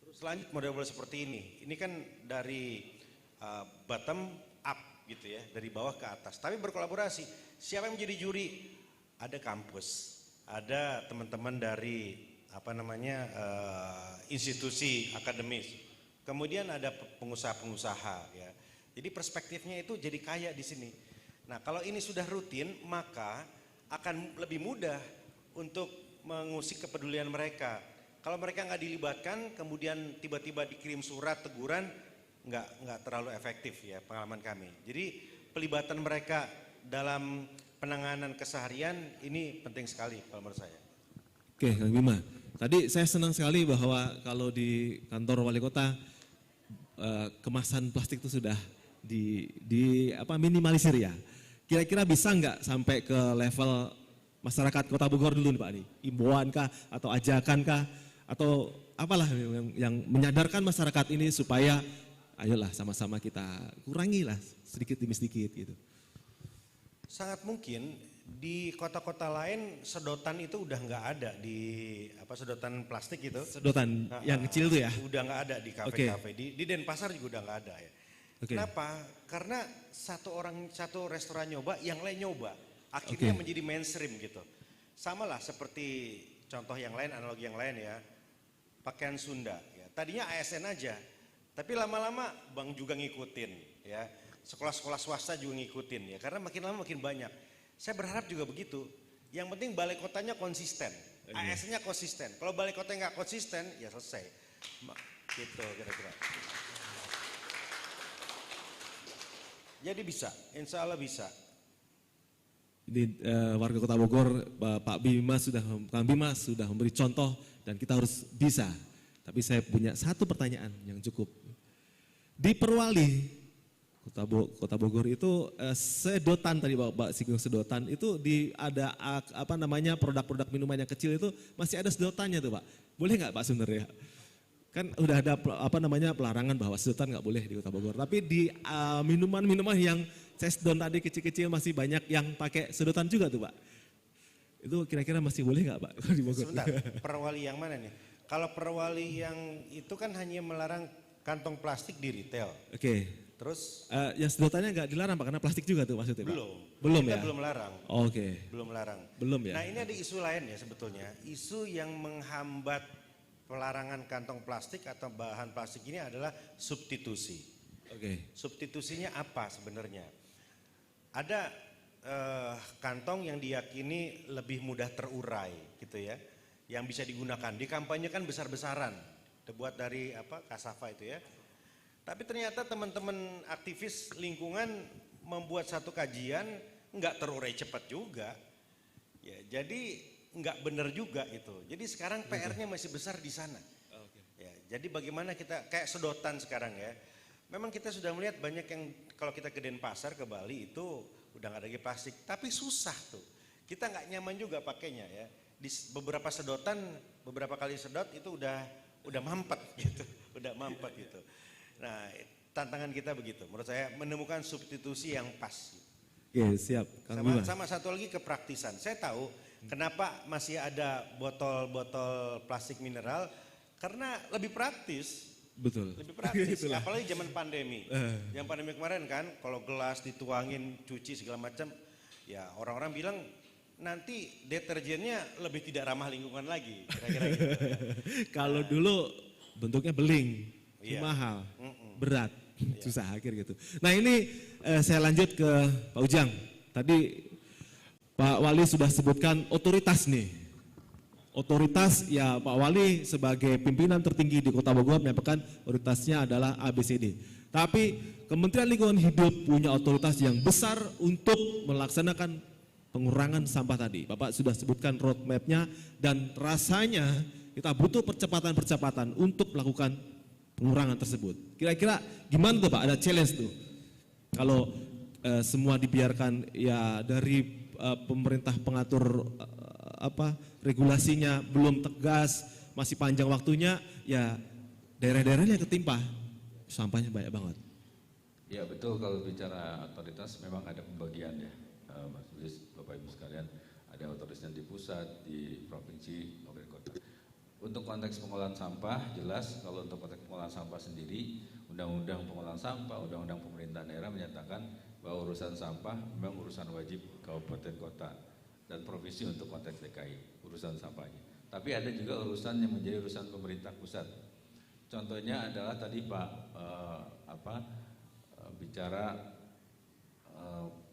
terus lanjut model-model seperti ini. Ini kan dari bottom up gitu ya, dari bawah ke atas. Tapi berkolaborasi, siapa yang menjadi juri? Ada kampus, ada teman-teman dari institusi akademis. Kemudian ada pengusaha-pengusaha ya. Jadi perspektifnya itu jadi kaya di sini. Nah kalau ini sudah rutin, maka akan lebih mudah untuk mengusik kepedulian mereka. Kalau mereka nggak dilibatkan, kemudian tiba-tiba dikirim surat teguran, nggak terlalu efektif ya pengalaman kami. Jadi pelibatan mereka dalam penanganan keseharian ini penting sekali kalau menurut saya. Oke, Kang Bima. Tadi saya senang sekali bahwa kalau di kantor wali kota kemasan plastik itu sudah minimalisir ya. Kira-kira bisa nggak sampai ke level masyarakat Kota Bogor dulu nih Pak nih? Imbauan kah atau ajakan kah? Atau apalah yang menyadarkan masyarakat ini supaya ayolah sama-sama kita kurangilah sedikit demi sedikit gitu. Sangat mungkin di kota-kota lain sedotan itu udah nggak ada di sedotan plastik itu. Sedotan yang kecil itu ya? Udah nggak ada di kafe-kafe. Di Denpasar juga udah nggak ada ya. Okay. Kenapa? Karena satu restoran nyoba, yang lain nyoba. akhirnya menjadi mainstream gitu. Sama lah seperti contoh yang lain, analogi yang lain ya, pakaian Sunda. Ya. Tadinya ASN aja, tapi lama-lama bank juga ngikutin, ya. Sekolah-sekolah swasta juga ngikutin, ya. Karena makin lama makin banyak. Saya berharap juga begitu. Yang penting balai kotanya konsisten, ASN-nya konsisten. Kalau balai kotanya nggak konsisten, ya selesai. Gitu kira-kira. Jadi bisa, insya Allah bisa. Ini warga Kota Bogor, Kang Bima sudah memberi contoh dan kita harus bisa. Tapi saya punya satu pertanyaan yang cukup. Di Perwali, Kota Bogor itu sedotan tadi Pak singgung sedotan itu ada produk-produk minuman yang kecil itu masih ada sedotannya tuh Pak. Boleh nggak Pak sebenarnya? Kan udah ada pelarangan bahwa sedotan nggak boleh di Kota Bogor. Tapi di minuman-minuman yang cesdon tadi kecil-kecil masih banyak yang pakai sedotan juga tuh Pak. Itu kira-kira masih boleh nggak Pak di Bogor? Sebentar, Perwali yang mana nih? Kalau Perwali yang itu kan hanya melarang kantong plastik di retail. Oke. Terus yang sedotannya nggak dilarang Pak karena plastik juga tuh maksudnya Pak? Belum ya? Kita belum larang. Belum larang. Belum ya? Nah ini ada isu lain ya sebetulnya. Isu yang menghambat pelarangan kantong plastik atau bahan plastik ini adalah substitusi. Substitusinya apa sebenarnya? Ada kantong yang diyakini lebih mudah terurai gitu ya. Yang bisa digunakan. Dikampanyekan besar-besaran. Terbuat dari kasafa itu ya. Tapi ternyata teman-teman aktivis lingkungan membuat satu kajian nggak terurai cepat juga. Ya, jadi nggak benar juga itu. Jadi sekarang PR-nya masih besar di sana. Ya, jadi bagaimana kita kayak sedotan sekarang ya. Memang kita sudah melihat banyak yang kalau kita ke Denpasar ke Bali itu udah nggak ada lagi plastik. Tapi susah tuh. Kita nggak nyaman juga pakainya ya. Di beberapa sedotan beberapa kali sedot itu udah mampet gitu. Udah mampet gitu. Nah, tantangan kita begitu. Menurut saya menemukan substitusi yang pas. Oke, siap. Sama satu lagi kepraktisan. Saya tahu kenapa masih ada botol-botol plastik mineral karena lebih praktis. Betul. Lebih praktis. Apalagi zaman pandemi. Yang pandemi kemarin kan, kalau gelas dituangin, cuci segala macam, ya orang-orang bilang nanti deterjennya lebih tidak ramah lingkungan lagi. Kira-kira gitu. Kalau dulu bentuknya beling. Mahal, berat, susah akhir gitu. Nah ini saya lanjut ke Pak Ujang. Tadi Pak Wali sudah sebutkan otoritas nih. Otoritas ya Pak Wali sebagai pimpinan tertinggi di Kota Bogor menyampaikan otoritasnya adalah ABCD. Tapi Kementerian Lingkungan Hidup punya otoritas yang besar untuk melaksanakan pengurangan sampah tadi. Bapak sudah sebutkan roadmap-nya dan rasanya kita butuh percepatan-percepatan untuk melakukan pengurangan tersebut. Kira-kira gimana tuh Pak? Ada challenge tuh. Kalau semua dibiarkan ya dari pemerintah pengatur regulasinya belum tegas, masih panjang waktunya, ya daerah-daerahnya ketimpa sampahnya banyak banget. Ya betul, kalau bicara otoritas memang ada pembagian ya, Mas Luis, Bapak Ibu sekalian, ada otoritasnya di pusat, di provinsi, kabupaten kota. Untuk konteks pengolahan sampah, jelas kalau untuk konteks pengolahan sampah sendiri, Undang-Undang Pengolahan Sampah, Undang-Undang Pemerintahan Daerah menyatakan bahwa urusan sampah memang urusan wajib kabupaten kota dan provinsi untuk konteks DKI, urusan sampahnya. Tapi ada juga urusan yang menjadi urusan pemerintah pusat. Contohnya adalah tadi Pak bicara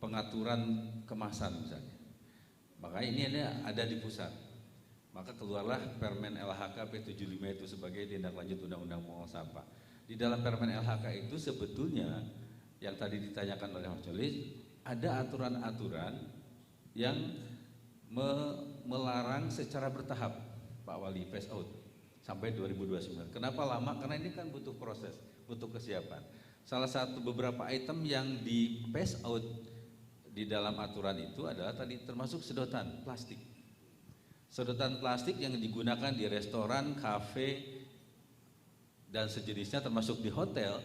pengaturan kemasan misalnya. Maka ini ada di pusat. Maka keluarlah Permen LHK P75 itu sebagai tindak lanjut Undang-Undang Pengolahan Sampah. Di dalam Permen LHK itu sebetulnya yang tadi ditanyakan oleh Mas Jolis, ada aturan-aturan yang melarang secara bertahap Pak Wali phase out sampai 2029. Kenapa lama? Karena ini kan butuh proses, butuh kesiapan. Salah satu beberapa item yang di phase out di dalam aturan itu adalah tadi termasuk sedotan plastik. Sedotan plastik yang digunakan di restoran, kafe, dan sejenisnya termasuk di hotel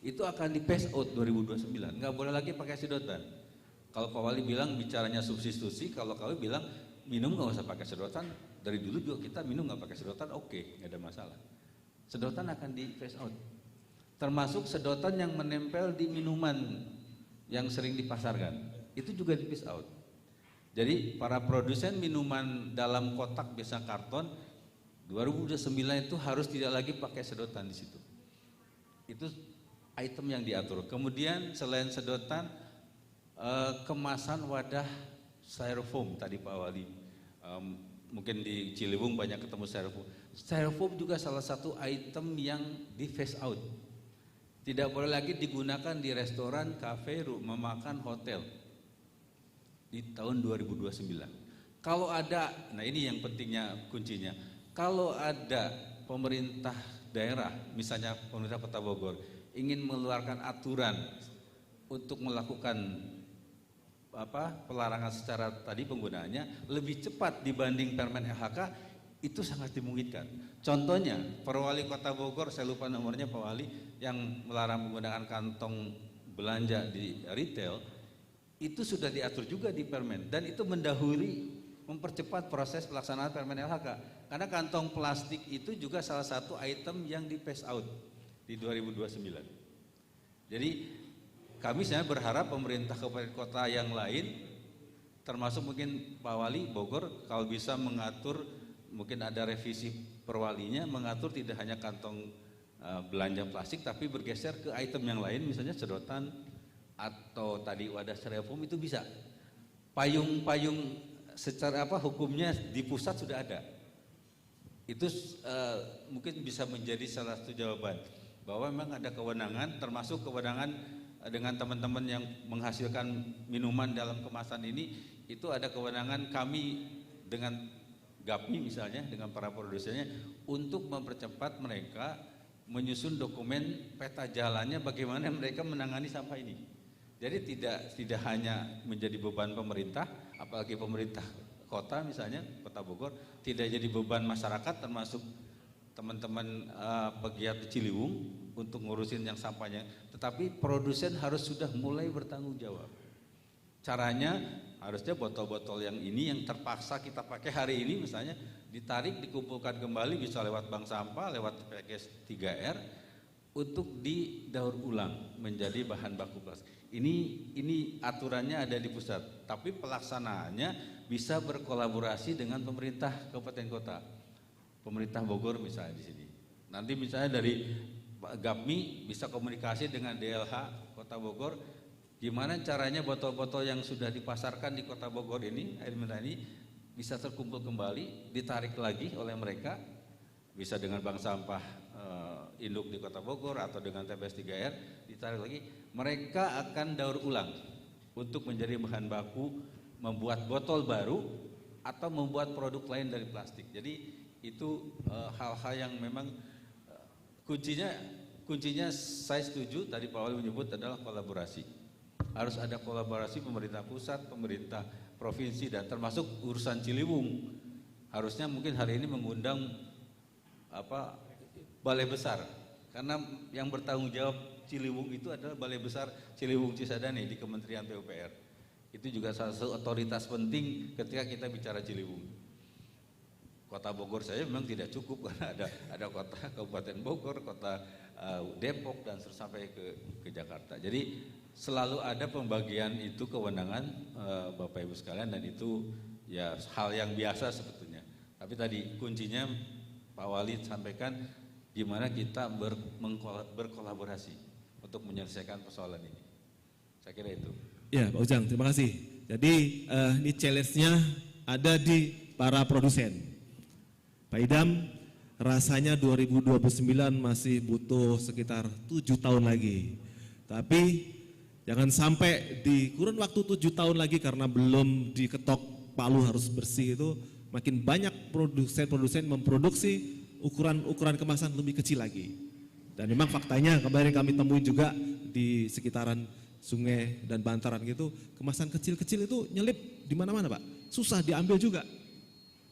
itu akan di phase out 2029. Nggak boleh lagi pakai sedotan. Kalau Pak Wali bilang bicaranya substitusi, kalau kami bilang minum nggak usah pakai sedotan. Dari dulu juga kita minum nggak pakai sedotan, oke, nggak ada masalah. Sedotan akan di phase out. Termasuk sedotan yang menempel di minuman yang sering dipasarkan, itu juga di phase out. Jadi para produsen minuman dalam kotak biasa karton 2009 itu harus tidak lagi pakai sedotan di situ. Itu item yang diatur. Kemudian selain sedotan, kemasan wadah styrofoam tadi Pak Wali. Mungkin di Ciliwung banyak ketemu styrofoam. Styrofoam juga salah satu item yang di phase out. Tidak boleh lagi digunakan di restoran, kafe, rumah makan, hotel di tahun 2029. Kalau ada, nah ini yang pentingnya kuncinya. Kalau ada pemerintah daerah, misalnya pemerintah Kota Bogor, ingin mengeluarkan aturan untuk melakukan pelarangan secara tadi penggunaannya lebih cepat dibanding Permen LHK, itu sangat dimungkinkan. Contohnya, Perwali Kota Bogor, saya lupa nomornya Pak Wali, yang melarang menggunakan kantong belanja di retail, itu sudah diatur juga di Permen, dan itu mendahului mempercepat proses pelaksanaan Permen LHK. Karena kantong plastik itu juga salah satu item yang di phase out di 2029. Jadi kami sebenarnya berharap pemerintah kabupaten kota yang lain, termasuk mungkin Pak Wali Bogor, kalau bisa mengatur, mungkin ada revisi perwalinya, mengatur tidak hanya kantong belanja plastik, tapi bergeser ke item yang lain, misalnya sedotan atau tadi wadah styrofoam, itu bisa. Payung-payung secara hukumnya di pusat sudah ada. Itu mungkin bisa menjadi salah satu jawaban bahwa memang ada kewenangan, termasuk kewenangan dengan teman-teman yang menghasilkan minuman dalam kemasan ini, itu ada kewenangan kami dengan GAPMI misalnya, dengan para produsennya, untuk mempercepat mereka menyusun dokumen peta jalannya bagaimana mereka menangani sampah ini. Jadi tidak hanya menjadi beban pemerintah, apalagi pemerintah kota misalnya, Kota Bogor, tidak jadi beban masyarakat, termasuk teman-teman pegiat di Ciliwung untuk ngurusin yang sampahnya, tetapi produsen harus sudah mulai bertanggung jawab. Caranya harusnya botol-botol yang ini yang terpaksa kita pakai hari ini misalnya ditarik, dikumpulkan kembali, bisa lewat bank sampah, lewat PKS 3R, untuk didaur ulang menjadi bahan baku plastik. Ini aturannya ada di pusat, tapi pelaksanaannya bisa berkolaborasi dengan pemerintah kabupaten kota, pemerintah Bogor misalnya di sini. Nanti misalnya dari Pak GAPMI bisa komunikasi dengan DLH Kota Bogor, gimana caranya botol-botol yang sudah dipasarkan di Kota Bogor ini, air mineral ini, bisa terkumpul kembali, ditarik lagi oleh mereka, bisa dengan bank sampah induk di Kota Bogor atau dengan TPS 3R, ditarik lagi, mereka akan daur ulang untuk menjadi bahan baku membuat botol baru atau membuat produk lain dari plastik. Jadi itu hal-hal yang memang kuncinya saya setuju tadi Pak Wali menyebut adalah kolaborasi. Harus ada kolaborasi pemerintah pusat, pemerintah provinsi, dan termasuk urusan Ciliwung. Harusnya mungkin hari ini mengundang balai besar, karena yang bertanggung jawab Ciliwung itu adalah Balai Besar Ciliwung Cisadane di Kementerian PUPR. Itu juga salah satu otoritas penting ketika kita bicara Ciliwung. Kota Bogor saya memang tidak cukup karena ada kota Kabupaten Bogor, kota Depok, dan sampai ke Jakarta. Jadi selalu ada pembagian itu kewenangan Bapak Ibu sekalian, dan itu ya hal yang biasa sebetulnya. Tapi tadi kuncinya Pak Wali sampaikan gimana kita berkolaborasi untuk menyelesaikan persoalan ini. Saya kira itu. Ya Pak Ujang, terima kasih. Jadi ini challenge-nya ada di para produsen. Pak Idam, rasanya 2029 masih butuh sekitar 7 tahun lagi. Tapi jangan sampai di kurun waktu 7 tahun lagi karena belum diketok palu harus bersih itu, makin banyak produsen memproduksi ukuran kemasan lebih kecil lagi. Dan memang faktanya kemarin kami temuin juga di sekitaran sungai dan bantaran gitu, kemasan kecil-kecil itu nyelip di mana-mana Pak. Susah diambil juga.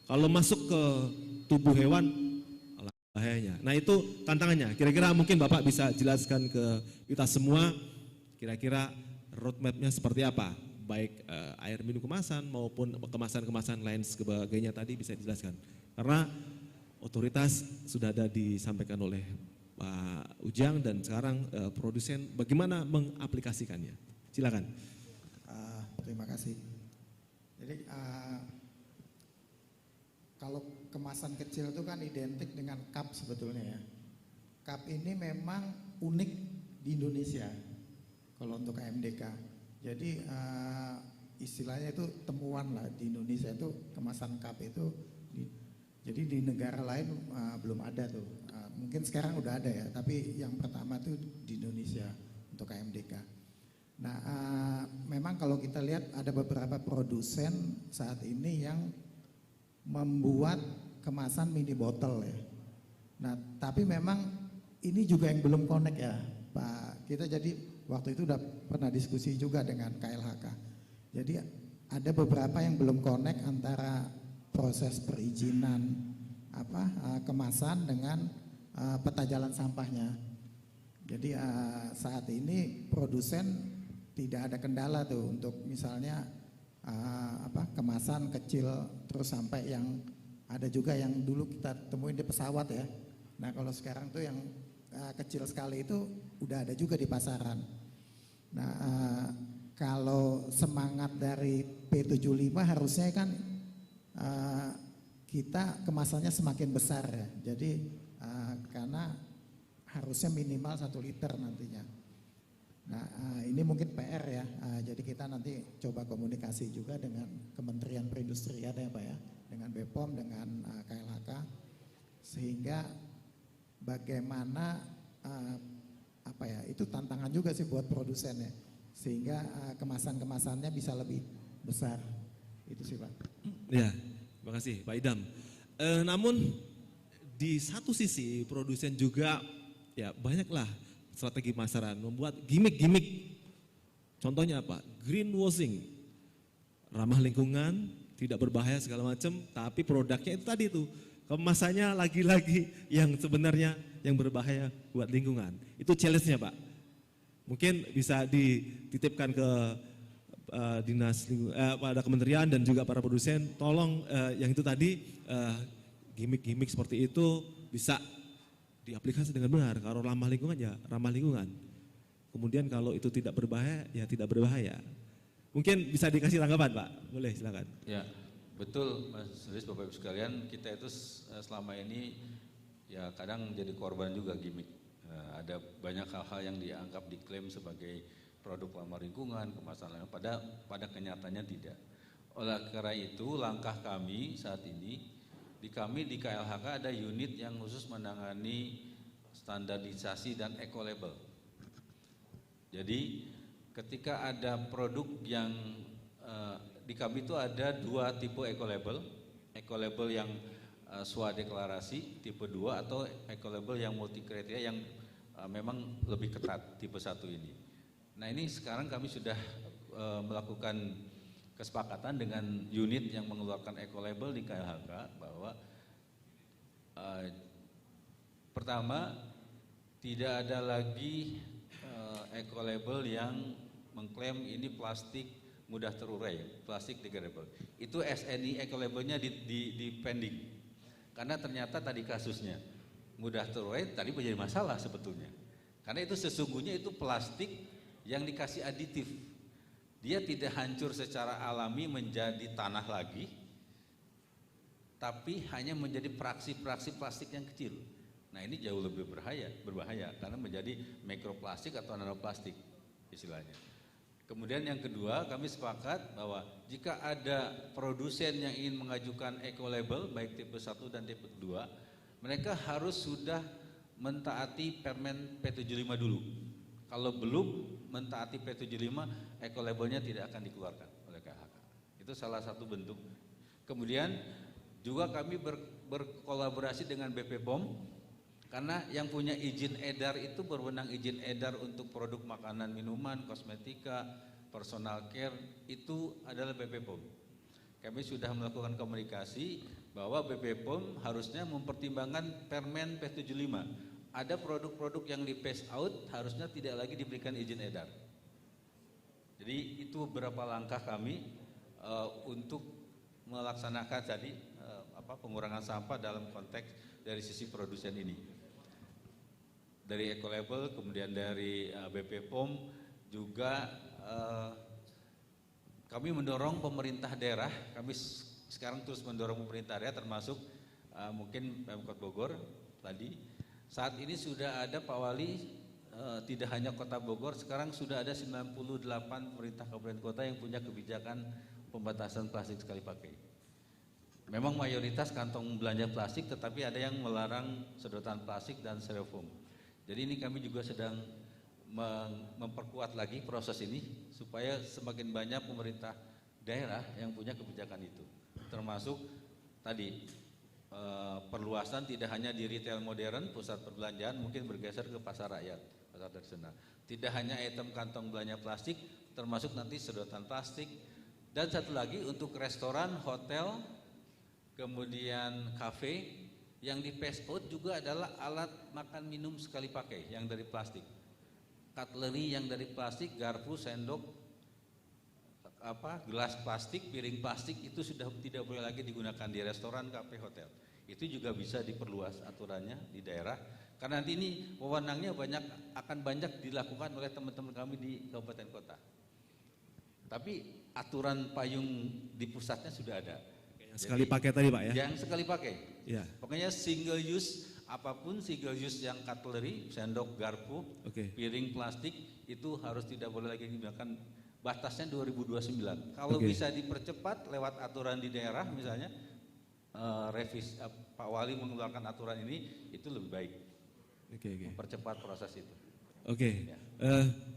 Kalau masuk ke tubuh hewan, bahayanya. Nah itu tantangannya. Kira-kira mungkin Bapak bisa jelaskan ke kita semua, kira-kira roadmap-nya seperti apa? Baik air minum kemasan maupun kemasan-kemasan lain sebagainya tadi bisa dijelaskan. Karena otoritas sudah ada disampaikan oleh Pak Ujang, dan sekarang produsen bagaimana mengaplikasikannya. Silakan. Terima kasih. Jadi kemasan kecil itu kan identik dengan cup sebetulnya ya. Cup ini memang unik di Indonesia kalau untuk KMDK. Jadi istilahnya itu temuan lah di Indonesia itu kemasan cup itu. Jadi di negara lain belum ada tuh. Mungkin sekarang udah ada ya, tapi yang pertama tuh di Indonesia untuk KMDK. Nah, memang kalau kita lihat ada beberapa produsen saat ini yang membuat kemasan mini botol ya. Nah, tapi memang ini juga yang belum connect ya, Pak. Kita jadi waktu itu udah pernah diskusi juga dengan KLHK. Jadi ada beberapa yang belum connect antara proses perizinan kemasan dengan peta jalan sampahnya. Jadi saat ini produsen tidak ada kendala tuh untuk misalnya kemasan kecil terus sampai yang ada juga yang dulu kita temuin di pesawat ya. Nah kalau sekarang tuh yang kecil sekali itu udah ada juga di pasaran. Nah kalau semangat dari P75 harusnya kan kita kemasannya semakin besar ya. Jadi karena harusnya minimal 1 liter nantinya. Nah ini mungkin PR ya, jadi kita nanti coba komunikasi juga dengan Kementerian Perindustrian ya Pak ya, dengan BPOM, dengan KLHK, sehingga bagaimana itu tantangan juga sih buat produsen ya, sehingga kemasan-kemasannya bisa lebih besar, itu sih Pak. Ya, terima kasih Pak Idam. Namun di satu sisi produsen juga ya banyaklah strategi pemasaran, membuat gimmick-gimmick. Contohnya apa? Greenwashing, ramah lingkungan, tidak berbahaya segala macam, tapi produknya itu tadi tuh kemasannya lagi-lagi yang sebenarnya yang berbahaya buat lingkungan. Itu challenge-nya Pak. Mungkin bisa dititipkan ke dinas pada kementerian dan juga para produsen, tolong yang itu tadi gimmick-gimmick seperti itu bisa diaplikasi dengan benar. Kalau ramah lingkungan ya ramah lingkungan. Kemudian kalau itu tidak berbahaya ya tidak berbahaya. Mungkin bisa dikasih tanggapan Pak, boleh silakan. Ya betul Mas Riz, Bapak Ibu sekalian, kita itu selama ini ya kadang jadi korban juga gimmick. Ada banyak hal-hal yang dianggap diklaim sebagai produk ramah lingkungan, kemasan lain, pada kenyataannya tidak. Oleh karena itu langkah kami saat ini, di KLHK ada unit yang khusus menangani standarisasi dan eco-label. Jadi ketika ada produk yang di kami itu ada 2 tipe eco-label yang swadeklarasi tipe 2 atau eco-label yang multi kriteria yang memang lebih ketat tipe 1 ini. Nah ini sekarang kami sudah melakukan kesepakatan dengan unit yang mengeluarkan eco-label di KLHK bahwa pertama tidak ada lagi eco-label yang mengklaim ini plastik mudah terurai, plastik degradable. Itu SNI eco-labelnya di pending. Karena ternyata tadi kasusnya mudah terurai tadi menjadi masalah sebetulnya. Karena itu sesungguhnya itu plastik yang dikasih aditif. Dia tidak hancur secara alami menjadi tanah lagi, tapi hanya menjadi fraksi-fraksi plastik yang kecil. Nah ini jauh lebih berbahaya karena menjadi mikroplastik atau nanoplastik istilahnya. Kemudian yang kedua, kami sepakat bahwa jika ada produsen yang ingin mengajukan eco-label baik tipe 1 dan tipe 2, mereka harus sudah mentaati Permen P75 dulu. Kalau belum mentaati P75, eco-labelnya tidak akan dikeluarkan oleh KLHK. Itu salah satu bentuk. Kemudian juga kami berkolaborasi dengan BPOM, karena yang punya izin edar itu berwenang izin edar untuk produk makanan, minuman, kosmetika, personal care itu adalah BPOM. Kami sudah melakukan komunikasi bahwa BPOM harusnya mempertimbangkan Permen P75. Ada produk-produk yang di phase out harusnya tidak lagi diberikan izin edar. Jadi itu beberapa langkah kami untuk melaksanakan tadi pengurangan sampah dalam konteks dari sisi produsen ini. Dari eco-label, kemudian dari BPOM juga kami mendorong pemerintah daerah. Kami sekarang terus mendorong pemerintah daerah termasuk mungkin Pemkot Bogor tadi. Saat ini sudah ada Pak Wali, tidak hanya Kota Bogor, sekarang sudah ada 98 pemerintah kabupaten kota yang punya kebijakan pembatasan plastik sekali pakai. Memang mayoritas kantong belanja plastik, tetapi ada yang melarang sedotan plastik dan styrofoam. Jadi ini kami juga sedang memperkuat lagi proses ini supaya semakin banyak pemerintah daerah yang punya kebijakan itu. Termasuk tadi perluasan tidak hanya di retail modern, pusat perbelanjaan, mungkin bergeser ke pasar rakyat, pasar tradisional. Tidak hanya item kantong belanja plastik, termasuk nanti sedotan plastik. Dan satu lagi untuk restoran, hotel, kemudian kafe, yang di phase out juga adalah alat makan minum sekali pakai yang dari plastik. Cutlery yang dari plastik, garpu, sendok, gelas plastik, piring plastik itu sudah tidak boleh lagi digunakan di restoran, kafe, hotel. Itu juga bisa diperluas aturannya di daerah, karena nanti ini wewenangnya akan banyak dilakukan oleh teman-teman kami di kabupaten kota. Tapi aturan payung di pusatnya sudah ada. Yang sekali pakai tadi Pak ya? Yang sekali pakai. Ya. Pokoknya single use, apapun single use yang cutlery, sendok, garpu, piring plastik itu harus tidak boleh lagi digunakan. Batasnya 2029. Kalau bisa dipercepat lewat aturan di daerah misalnya, Pak Wali mengeluarkan aturan ini, itu lebih baik. Percepat proses itu. Ya.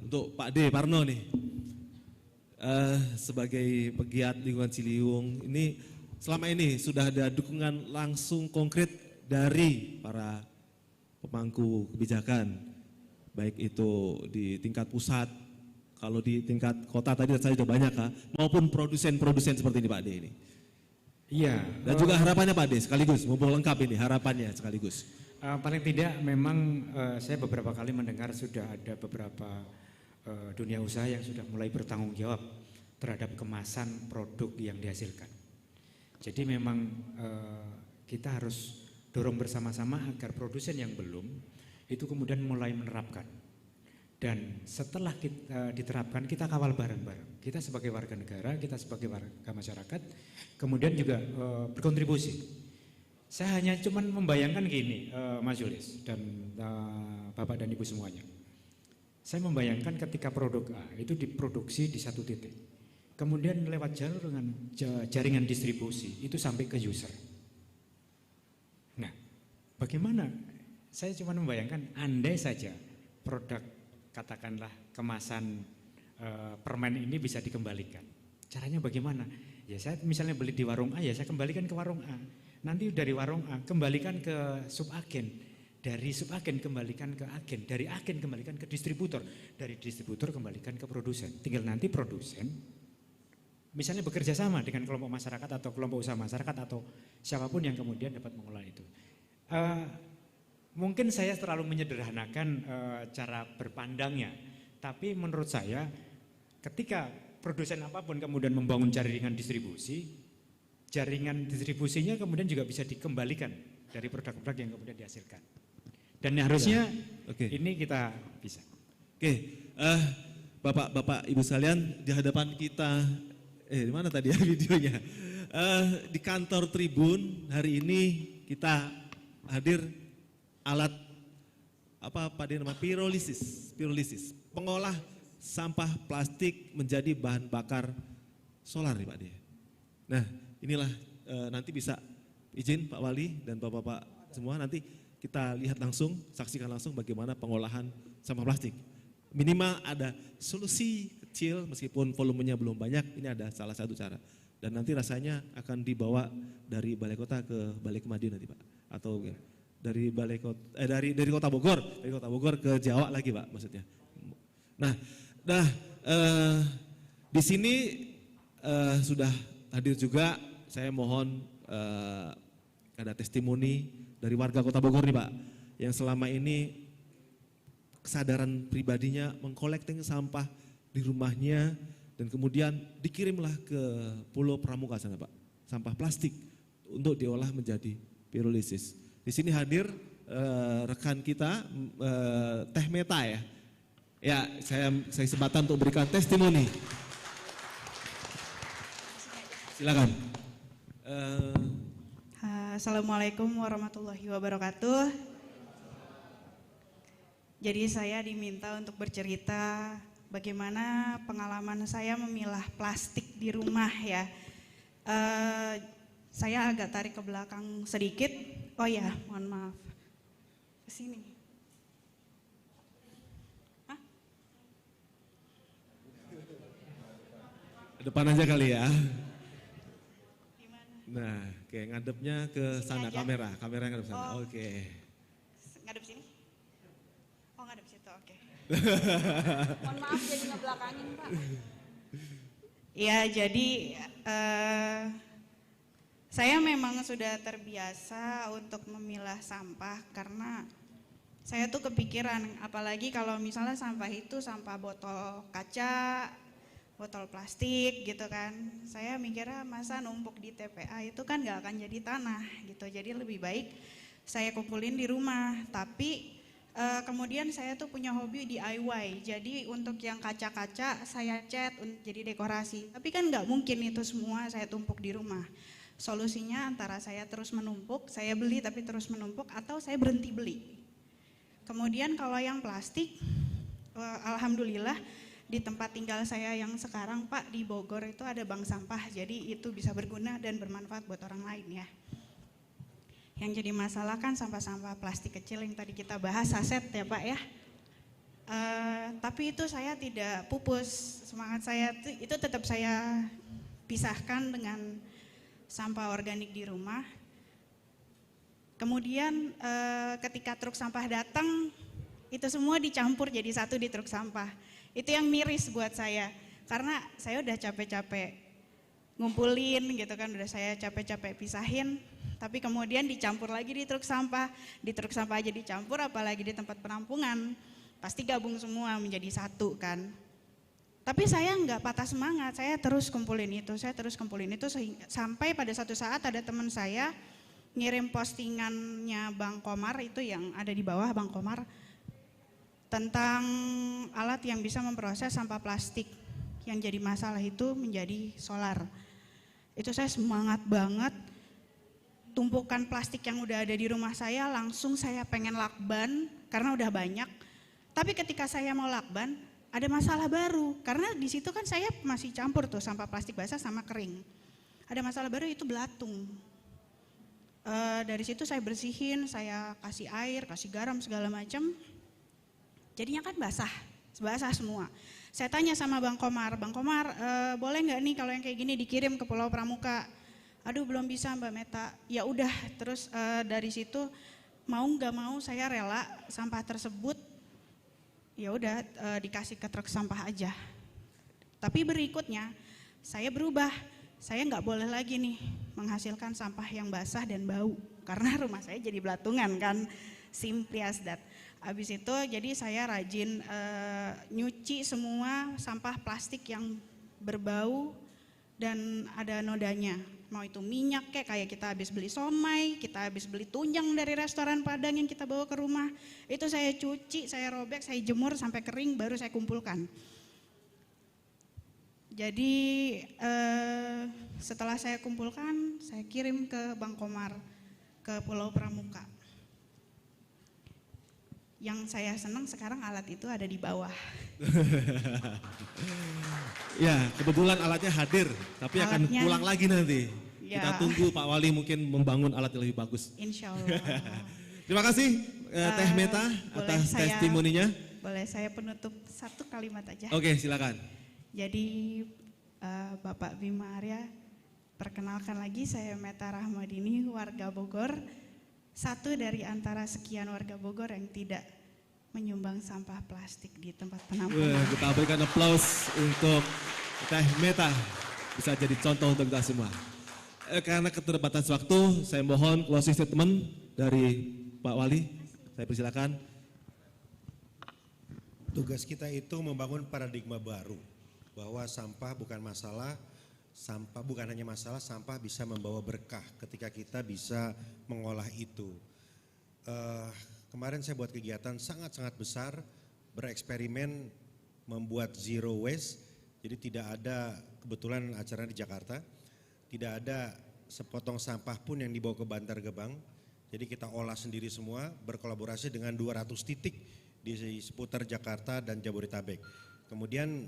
Untuk Pak D. Parno nih, sebagai pegiat lingkungan Ciliwung, ini selama ini sudah ada dukungan langsung konkret dari para pemangku kebijakan, baik itu di tingkat pusat, kalau di tingkat kota tadi saya sudah banyak maupun produsen-produsen seperti ini Pak D ini. Iya. Dan juga harapannya Pak D sekaligus, mumpung lengkap ini harapannya sekaligus. Paling tidak memang saya beberapa kali mendengar sudah ada beberapa dunia usaha yang sudah mulai bertanggung jawab terhadap kemasan produk yang dihasilkan. Jadi memang kita harus dorong bersama-sama agar produsen yang belum itu kemudian mulai menerapkan. Dan setelah kita diterapkan, kita kawal bareng-bareng. Kita sebagai warga negara, kita sebagai warga masyarakat, kemudian juga berkontribusi. Saya hanya cuman membayangkan gini, Mas Julius dan Bapak dan Ibu semuanya. Saya membayangkan ketika produk A itu diproduksi di satu titik, kemudian lewat jalur dengan jaringan distribusi itu sampai ke user. Nah, bagaimana? Saya cuma membayangkan andai saja produk katakanlah kemasan permen ini bisa dikembalikan. Caranya bagaimana? Ya saya misalnya beli di warung A, ya saya kembalikan ke warung A. Nanti dari warung A kembalikan ke subagen, dari subagen kembalikan ke agen, dari agen kembalikan ke distributor, dari distributor kembalikan ke produsen. Tinggal nanti produsen misalnya bekerja sama dengan kelompok masyarakat atau kelompok usaha masyarakat atau siapapun yang kemudian dapat mengolah itu. Mungkin saya terlalu menyederhanakan cara berpandangnya, tapi menurut saya ketika produsen apapun kemudian membangun jaringan distribusinya kemudian juga bisa dikembalikan dari produk-produk yang kemudian dihasilkan. Dan harusnya ini kita bisa. Bapak-bapak Ibu sekalian, di hadapan kita, di mana tadi ya videonya? Di kantor Tribun hari ini kita hadir alat Pak D nama pirolisis, pengolah sampah plastik menjadi bahan bakar solar nih Pak D. Nah inilah nanti bisa izin Pak Wali dan Bapak-bapak semua, nanti kita lihat langsung, saksikan langsung bagaimana pengolahan sampah plastik. Minimal ada solusi kecil meskipun volumenya belum banyak, ini ada salah satu cara. Dan nanti rasanya akan dibawa dari Balai Kota ke Balai Kemadiun nanti Pak, atau dari Balai Kota, dari Kota Bogor ke Jawa lagi Pak maksudnya. Nah, di sini sudah hadir juga, saya mohon ada testimoni dari warga Kota Bogor nih Pak, yang selama ini kesadaran pribadinya mengkolekting sampah di rumahnya dan kemudian dikirimlah ke Pulau Pramuka sana Pak, sampah plastik untuk diolah menjadi pirolisis. Di sini hadir rekan kita Teh Meta ya. Ya, saya kesempatan untuk berikan testimoni. Silakan. Assalamualaikum warahmatullahi wabarakatuh. Jadi saya diminta untuk bercerita bagaimana pengalaman saya memilah plastik di rumah ya. Saya agak tarik ke belakang sedikit. Oh ya, mohon maaf. Ke sini. Hah? Depan aja kali ya. Gimana? Nah, kayak ngadepnya ke Sini sana aja. kamera ngadep sana. Oh. Oke. Ngadep sini? Oh ngadep situ, oke. Mohon maaf jadi ngebelakangin Pak. Ya jadi saya memang sudah terbiasa untuk memilah sampah karena saya tuh kepikiran, apalagi kalau misalnya sampah itu sampah botol kaca, botol plastik gitu kan. Saya mikirnya masa numpuk di TPA itu kan gak akan jadi tanah gitu. Jadi lebih baik saya kumpulin di rumah. Tapi kemudian saya tuh punya hobi DIY. Jadi untuk yang kaca-kaca saya cat untuk jadi dekorasi. Tapi kan gak mungkin itu semua saya tumpuk di rumah. Solusinya antara saya terus menumpuk, saya beli tapi terus menumpuk, atau saya berhenti beli. Kemudian kalau yang plastik, alhamdulillah di tempat tinggal saya yang sekarang Pak di Bogor itu ada bank sampah, jadi itu bisa berguna dan bermanfaat buat orang lain ya. Yang jadi masalah kan sampah-sampah plastik kecil yang tadi kita bahas, saset ya Pak ya. Tapi itu saya tidak pupus, semangat saya itu tetap saya pisahkan dengan sampah organik di rumah. Kemudian ketika truk sampah datang, itu semua dicampur jadi satu di truk sampah. Itu yang miris buat saya, karena saya udah capek-capek ngumpulin gitu kan, udah saya capek-capek pisahin, tapi kemudian dicampur lagi di truk sampah aja dicampur, apalagi di tempat penampungan, pasti gabung semua menjadi satu kan. Tapi saya nggak patah semangat, saya terus kumpulin itu sampai pada satu saat ada teman saya ngirim postingannya Bang Komar, itu yang ada di bawah Bang Komar, tentang alat yang bisa memproses sampah plastik yang jadi masalah itu menjadi solar. Itu saya semangat banget, tumpukan plastik yang udah ada di rumah saya langsung saya pengen lakban karena udah banyak. Tapi ketika saya mau lakban, ada masalah baru, karena di situ kan saya masih campur tuh sampah plastik basah sama kering. Ada masalah baru, itu belatung. Dari situ saya bersihin, saya kasih air, kasih garam segala macam. Jadinya kan basah semua. Saya tanya sama Bang Komar, boleh nggak nih kalau yang kayak gini dikirim ke Pulau Pramuka? Aduh belum bisa Mbak Meta. Ya udah, terus dari situ mau nggak mau saya rela sampah tersebut ya udah dikasih ke truk sampah aja. Tapi berikutnya saya berubah, saya nggak boleh lagi nih menghasilkan sampah yang basah dan bau karena rumah saya jadi belatungan kan, simply as that. Habis itu jadi saya rajin nyuci semua sampah plastik yang berbau dan ada nodanya. Mau itu minyak kayak kita habis beli somai, kita habis beli tunjang dari restoran Padang yang kita bawa ke rumah. Itu saya cuci, saya robek, saya jemur sampai kering baru saya kumpulkan. Jadi setelah saya kumpulkan, saya kirim ke Bang Komar, ke Pulau Pramuka. Yang saya senang sekarang alat itu ada di bawah. Ya, kebetulan alatnya hadir, tapi akan pulang lagi nanti. Ya. Kita tunggu Pak Wali mungkin membangun alat yang lebih bagus. Insya Allah. Terima kasih Teh Meta atas testimoninya. Boleh saya penutup satu kalimat aja? Oke, silakan. Jadi Bapak Bima Arya, perkenalkan lagi saya Meta Rahmadini, warga Bogor. Satu dari antara sekian warga Bogor yang tidak menyumbang sampah plastik di tempat penampungan. Kita berikan aplaus untuk Teh Meta, bisa jadi contoh untuk kita semua. Karena keterbatasan waktu, saya mohon closing statement dari Pak Wali. Saya persilakan. Tugas kita itu membangun paradigma baru bahwa sampah bukan masalah, sampah bukan hanya masalah, sampah bisa membawa berkah ketika kita bisa mengolah itu. Kemarin saya buat kegiatan sangat-sangat besar, bereksperimen membuat zero waste. Jadi tidak ada, kebetulan acaranya di Jakarta, tidak ada sepotong sampah pun yang dibawa ke Bantar Gebang. Jadi kita olah sendiri semua, berkolaborasi dengan 200 titik di seputar Jakarta dan Jabodetabek. Kemudian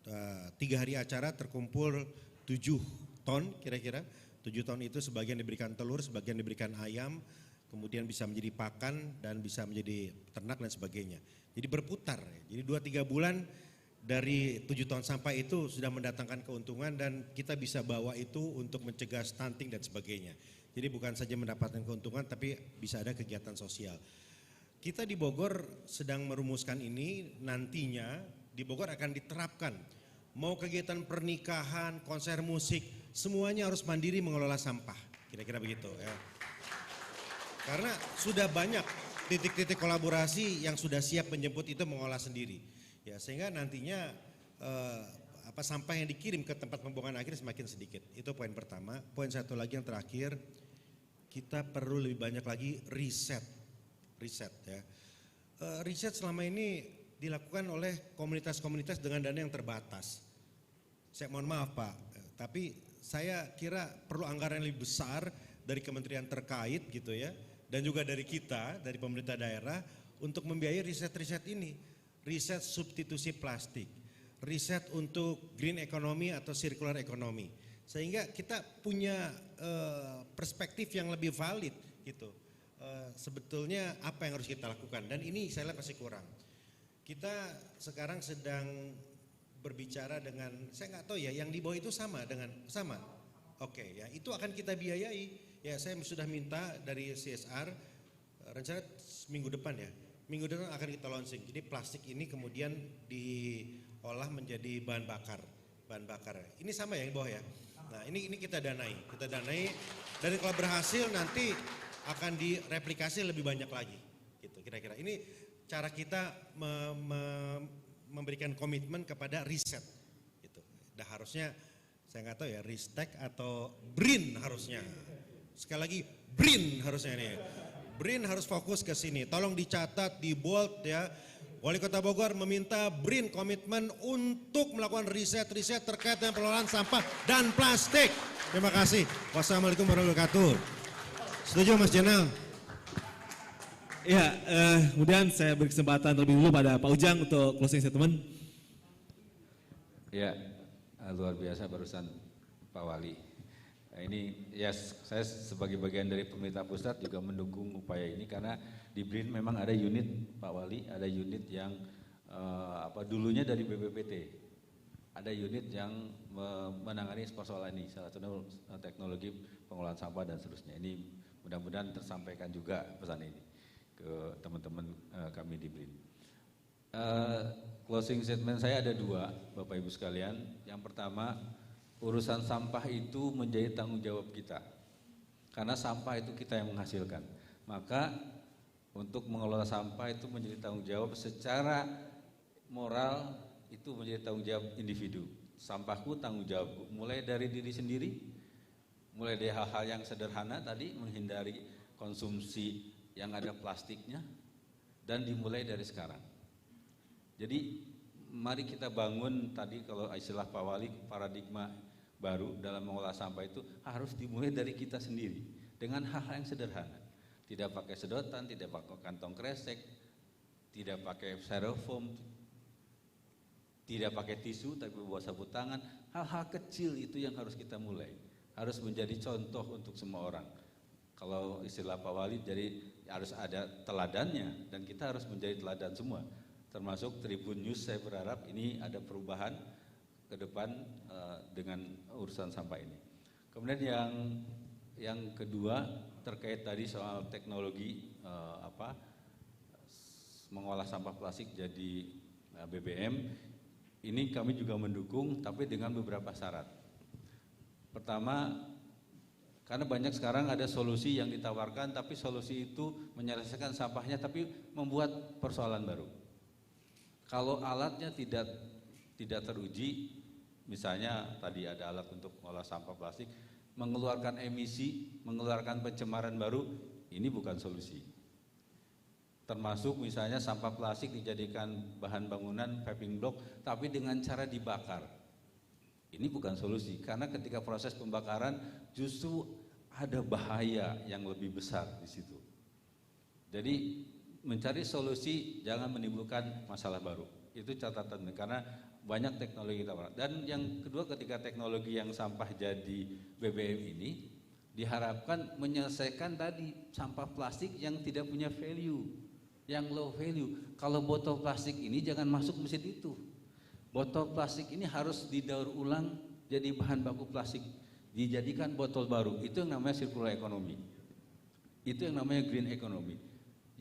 3 hari acara terkumpul 7 ton kira-kira. 7 ton itu sebagian diberikan telur, sebagian diberikan ayam, kemudian bisa menjadi pakan dan bisa menjadi ternak dan sebagainya. Jadi berputar, jadi 2-3 bulan dari 7 ton sampah itu sudah mendatangkan keuntungan dan kita bisa bawa itu untuk mencegah stunting dan sebagainya. Jadi bukan saja mendapatkan keuntungan tapi bisa ada kegiatan sosial. Kita di Bogor sedang merumuskan ini, nantinya di Bogor akan diterapkan. Mau kegiatan pernikahan, konser musik, semuanya harus mandiri mengelola sampah. Kira-kira begitu ya. Karena sudah banyak titik-titik kolaborasi yang sudah siap menjemput itu mengolah sendiri. Ya, sehingga nantinya sampah yang dikirim ke tempat pembuangan akhir semakin sedikit. Itu poin pertama. Poin satu lagi yang terakhir, kita perlu lebih banyak lagi riset ya. Riset selama ini dilakukan oleh komunitas-komunitas dengan dana yang terbatas. Saya mohon maaf Pak, tapi saya kira perlu anggaran yang lebih besar dari kementerian terkait gitu ya, dan juga dari kita, dari pemerintah daerah untuk membiayai riset-riset ini. Riset substitusi plastik, riset untuk green economy atau circular economy, sehingga kita punya perspektif yang lebih valid gitu. Sebetulnya apa yang harus kita lakukan, dan ini saya lihat masih kurang. Kita sekarang sedang berbicara dengan, saya nggak tahu ya, yang di bawah itu sama. Oke ya, itu akan kita biayai. Ya, saya sudah minta dari CSR rencana minggu depan ya. Minggu depan akan kita launching. Jadi plastik ini kemudian diolah menjadi bahan bakar. Ini sama ya di bawah ya. Nah, ini kita danai. Dan kalau berhasil nanti akan direplikasi lebih banyak lagi. Gitu kira-kira. Ini cara kita memberikan komitmen kepada riset. Gitu. Dan harusnya saya nggak tahu ya, Ristek atau BRIN harusnya. Sekali lagi BRIN harusnya nih. BRIN harus fokus ke sini. Tolong dicatat, di bold ya. Wali Kota Bogor meminta BRIN komitmen untuk melakukan riset-riset terkait dengan pengelolaan sampah dan plastik. Terima kasih. Wassalamualaikum warahmatullahi wabarakatuh. Setuju Mas Jenal? Ya, kemudian saya beri kesempatan terlebih dulu pada Pak Ujang untuk closing statement. Ya, luar biasa barusan Pak Wali. Nah, ini ya saya sebagai bagian dari pemerintah pusat juga mendukung upaya ini karena di BRIN memang ada unit Pak Wali, ada unit yang dulunya dari BPPT, ada unit yang menangani persoalan ini, salah satu teknologi pengolahan sampah dan seterusnya. Ini mudah-mudahan tersampaikan juga pesan ini ke teman-teman kami di BRIN. Closing statement saya ada 2, Bapak Ibu sekalian. Yang pertama, urusan sampah itu menjadi tanggung jawab kita. Karena sampah itu kita yang menghasilkan. Maka untuk mengelola sampah itu menjadi tanggung jawab secara moral, itu menjadi tanggung jawab individu. Sampahku tanggung jawabku. Mulai dari diri sendiri, mulai dari hal-hal yang sederhana tadi, menghindari konsumsi yang ada plastiknya, dan dimulai dari sekarang. Jadi mari kita bangun tadi kalau istilah Pak Wali, paradigma baru dalam mengolah sampah itu harus dimulai dari kita sendiri dengan hal-hal yang sederhana. Tidak pakai sedotan, tidak pakai kantong kresek, tidak pakai styrofoam, tidak pakai tisu tapi bawa sapu tangan. Hal-hal kecil itu yang harus kita mulai, harus menjadi contoh untuk semua orang. Kalau istilah Pak Wali, jadi harus ada teladannya dan kita harus menjadi teladan semua. Termasuk Tribun News, saya berharap ini ada perubahan ke depan dengan urusan sampah ini. Kemudian yang kedua terkait tadi soal teknologi mengolah sampah plastik jadi BBM, ini kami juga mendukung tapi dengan beberapa syarat. Pertama, karena banyak sekarang ada solusi yang ditawarkan tapi solusi itu menyelesaikan sampahnya tapi membuat persoalan baru. Kalau alatnya tidak teruji, misalnya tadi ada alat untuk mengolah sampah plastik, mengeluarkan emisi, mengeluarkan pencemaran baru, ini bukan solusi. Termasuk misalnya sampah plastik dijadikan bahan bangunan paving block, tapi dengan cara dibakar. Ini bukan solusi, karena ketika proses pembakaran justru ada bahaya yang lebih besar di situ. Jadi mencari solusi jangan menimbulkan masalah baru. Itu catatan karena banyak teknologi kita. Dan yang kedua, ketika teknologi yang sampah jadi BBM ini diharapkan menyelesaikan tadi sampah plastik yang tidak punya value, yang low value. Kalau botol plastik ini jangan masuk mesin itu. Botol plastik ini harus didaur ulang jadi bahan baku plastik, dijadikan botol baru. Itu yang namanya circular economy. Itu yang namanya green economy.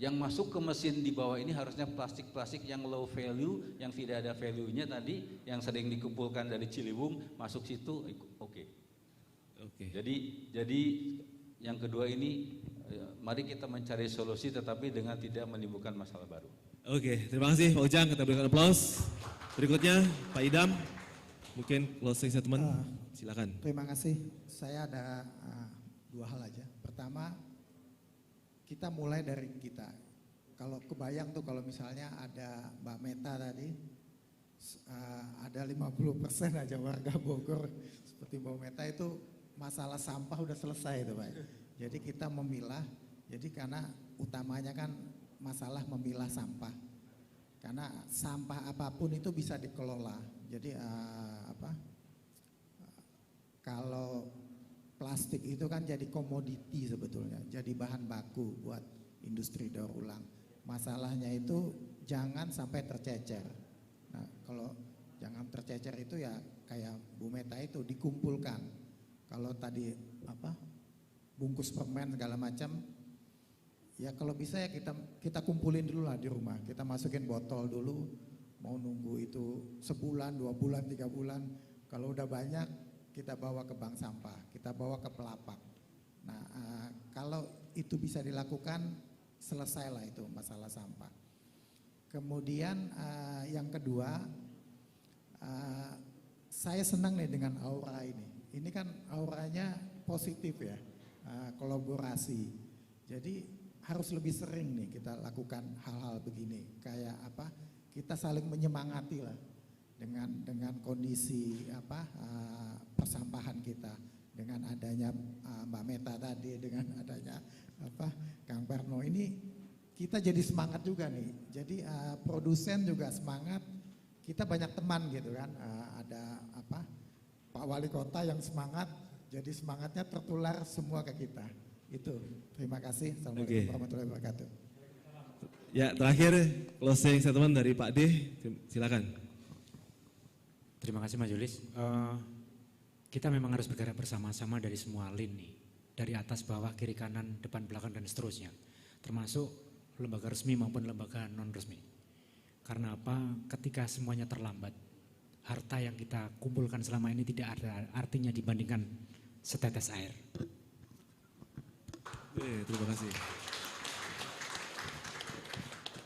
Yang masuk ke mesin di bawah ini harusnya plastik-plastik yang low value, yang tidak ada value-nya tadi, yang sering dikumpulkan dari Ciliwung, masuk situ, oke. Jadi yang kedua ini, mari kita mencari solusi tetapi dengan tidak menimbulkan masalah baru. Oke, terima kasih Pak Ujang, kita berikan aplaus. Berikutnya Pak Idam, mungkin closing statement, silakan. Terima kasih. Saya ada dua hal aja. Pertama, kita mulai dari kita. Kalau kebayang tuh kalau misalnya ada Mbak Meta tadi, ada 50% aja warga Bogor seperti Mbak Meta itu masalah sampah udah selesai itu Pak. Jadi kita memilah, jadi karena utamanya kan masalah memilah sampah. Karena sampah apapun itu bisa dikelola. Jadi kalau plastik itu kan jadi komoditi sebetulnya, jadi bahan baku buat industri daur ulang. Masalahnya itu jangan sampai tercecer. Nah, kalau jangan tercecer itu ya kayak Bu Meta itu dikumpulkan. Kalau tadi bungkus permen segala macam, ya kalau bisa ya kita kumpulin dulu lah di rumah. Kita masukin botol dulu, mau nunggu itu sebulan, 2 bulan, 3 bulan. Kalau udah banyak kita bawa ke bank sampah, kita bawa ke pelapak. Nah, kalau itu bisa dilakukan, selesailah itu masalah sampah. Kemudian yang kedua, saya senang nih dengan aura ini. Ini kan auranya positif ya, kolaborasi. Jadi harus lebih sering nih kita lakukan hal-hal begini. Kayak kita saling menyemangati lah. Dengan kondisi persampahan kita, dengan adanya Mbak Meta tadi, dengan adanya Kang Parno ini, kita jadi semangat juga nih. Jadi produsen juga semangat, kita banyak teman gitu kan. Ada Pak Wali Kota yang semangat, jadi semangatnya tertular semua ke kita. Itu. Terima kasih. Assalamualaikum warahmatullahi wabarakatuh. Ya, terakhir closing statement dari Pak D, silakan. Terima kasih Majelis. Kita memang harus bergerak bersama-sama dari semua lini, dari atas, bawah, kiri, kanan, depan, belakang, dan seterusnya. Termasuk lembaga resmi maupun lembaga non-resmi. Karena apa? Ketika semuanya terlambat, harta yang kita kumpulkan selama ini tidak ada artinya dibandingkan setetes air. Terima kasih.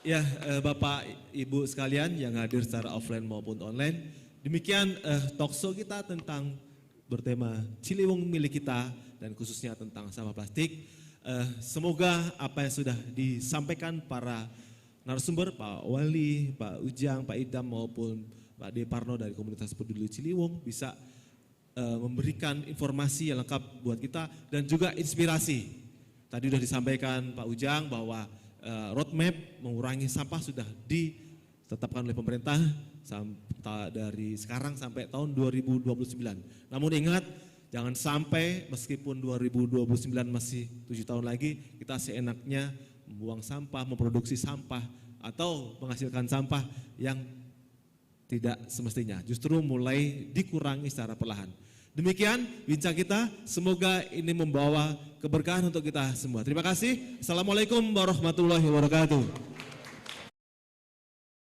Ya, Bapak Ibu sekalian yang hadir secara offline maupun online, demikian talkshow kita tentang bertema Ciliwung milik kita dan khususnya tentang sampah plastik. Semoga apa yang sudah disampaikan para narasumber, Pak Wali, Pak Ujang, Pak Idam maupun Pak D. Parno dari komunitas peduli Ciliwung bisa memberikan informasi yang lengkap buat kita dan juga inspirasi. Tadi sudah disampaikan Pak Ujang bahwa roadmap mengurangi sampah sudah ditetapkan oleh pemerintah dari sekarang sampai tahun 2029. Namun ingat, jangan sampai meskipun 2029 masih 7 tahun lagi, kita seenaknya membuang sampah, memproduksi sampah, atau menghasilkan sampah yang tidak semestinya. Justru mulai dikurangi secara perlahan. Demikian bincang kita, semoga ini membawa keberkahan untuk kita semua. Terima kasih. Assalamualaikum warahmatullahi wabarakatuh.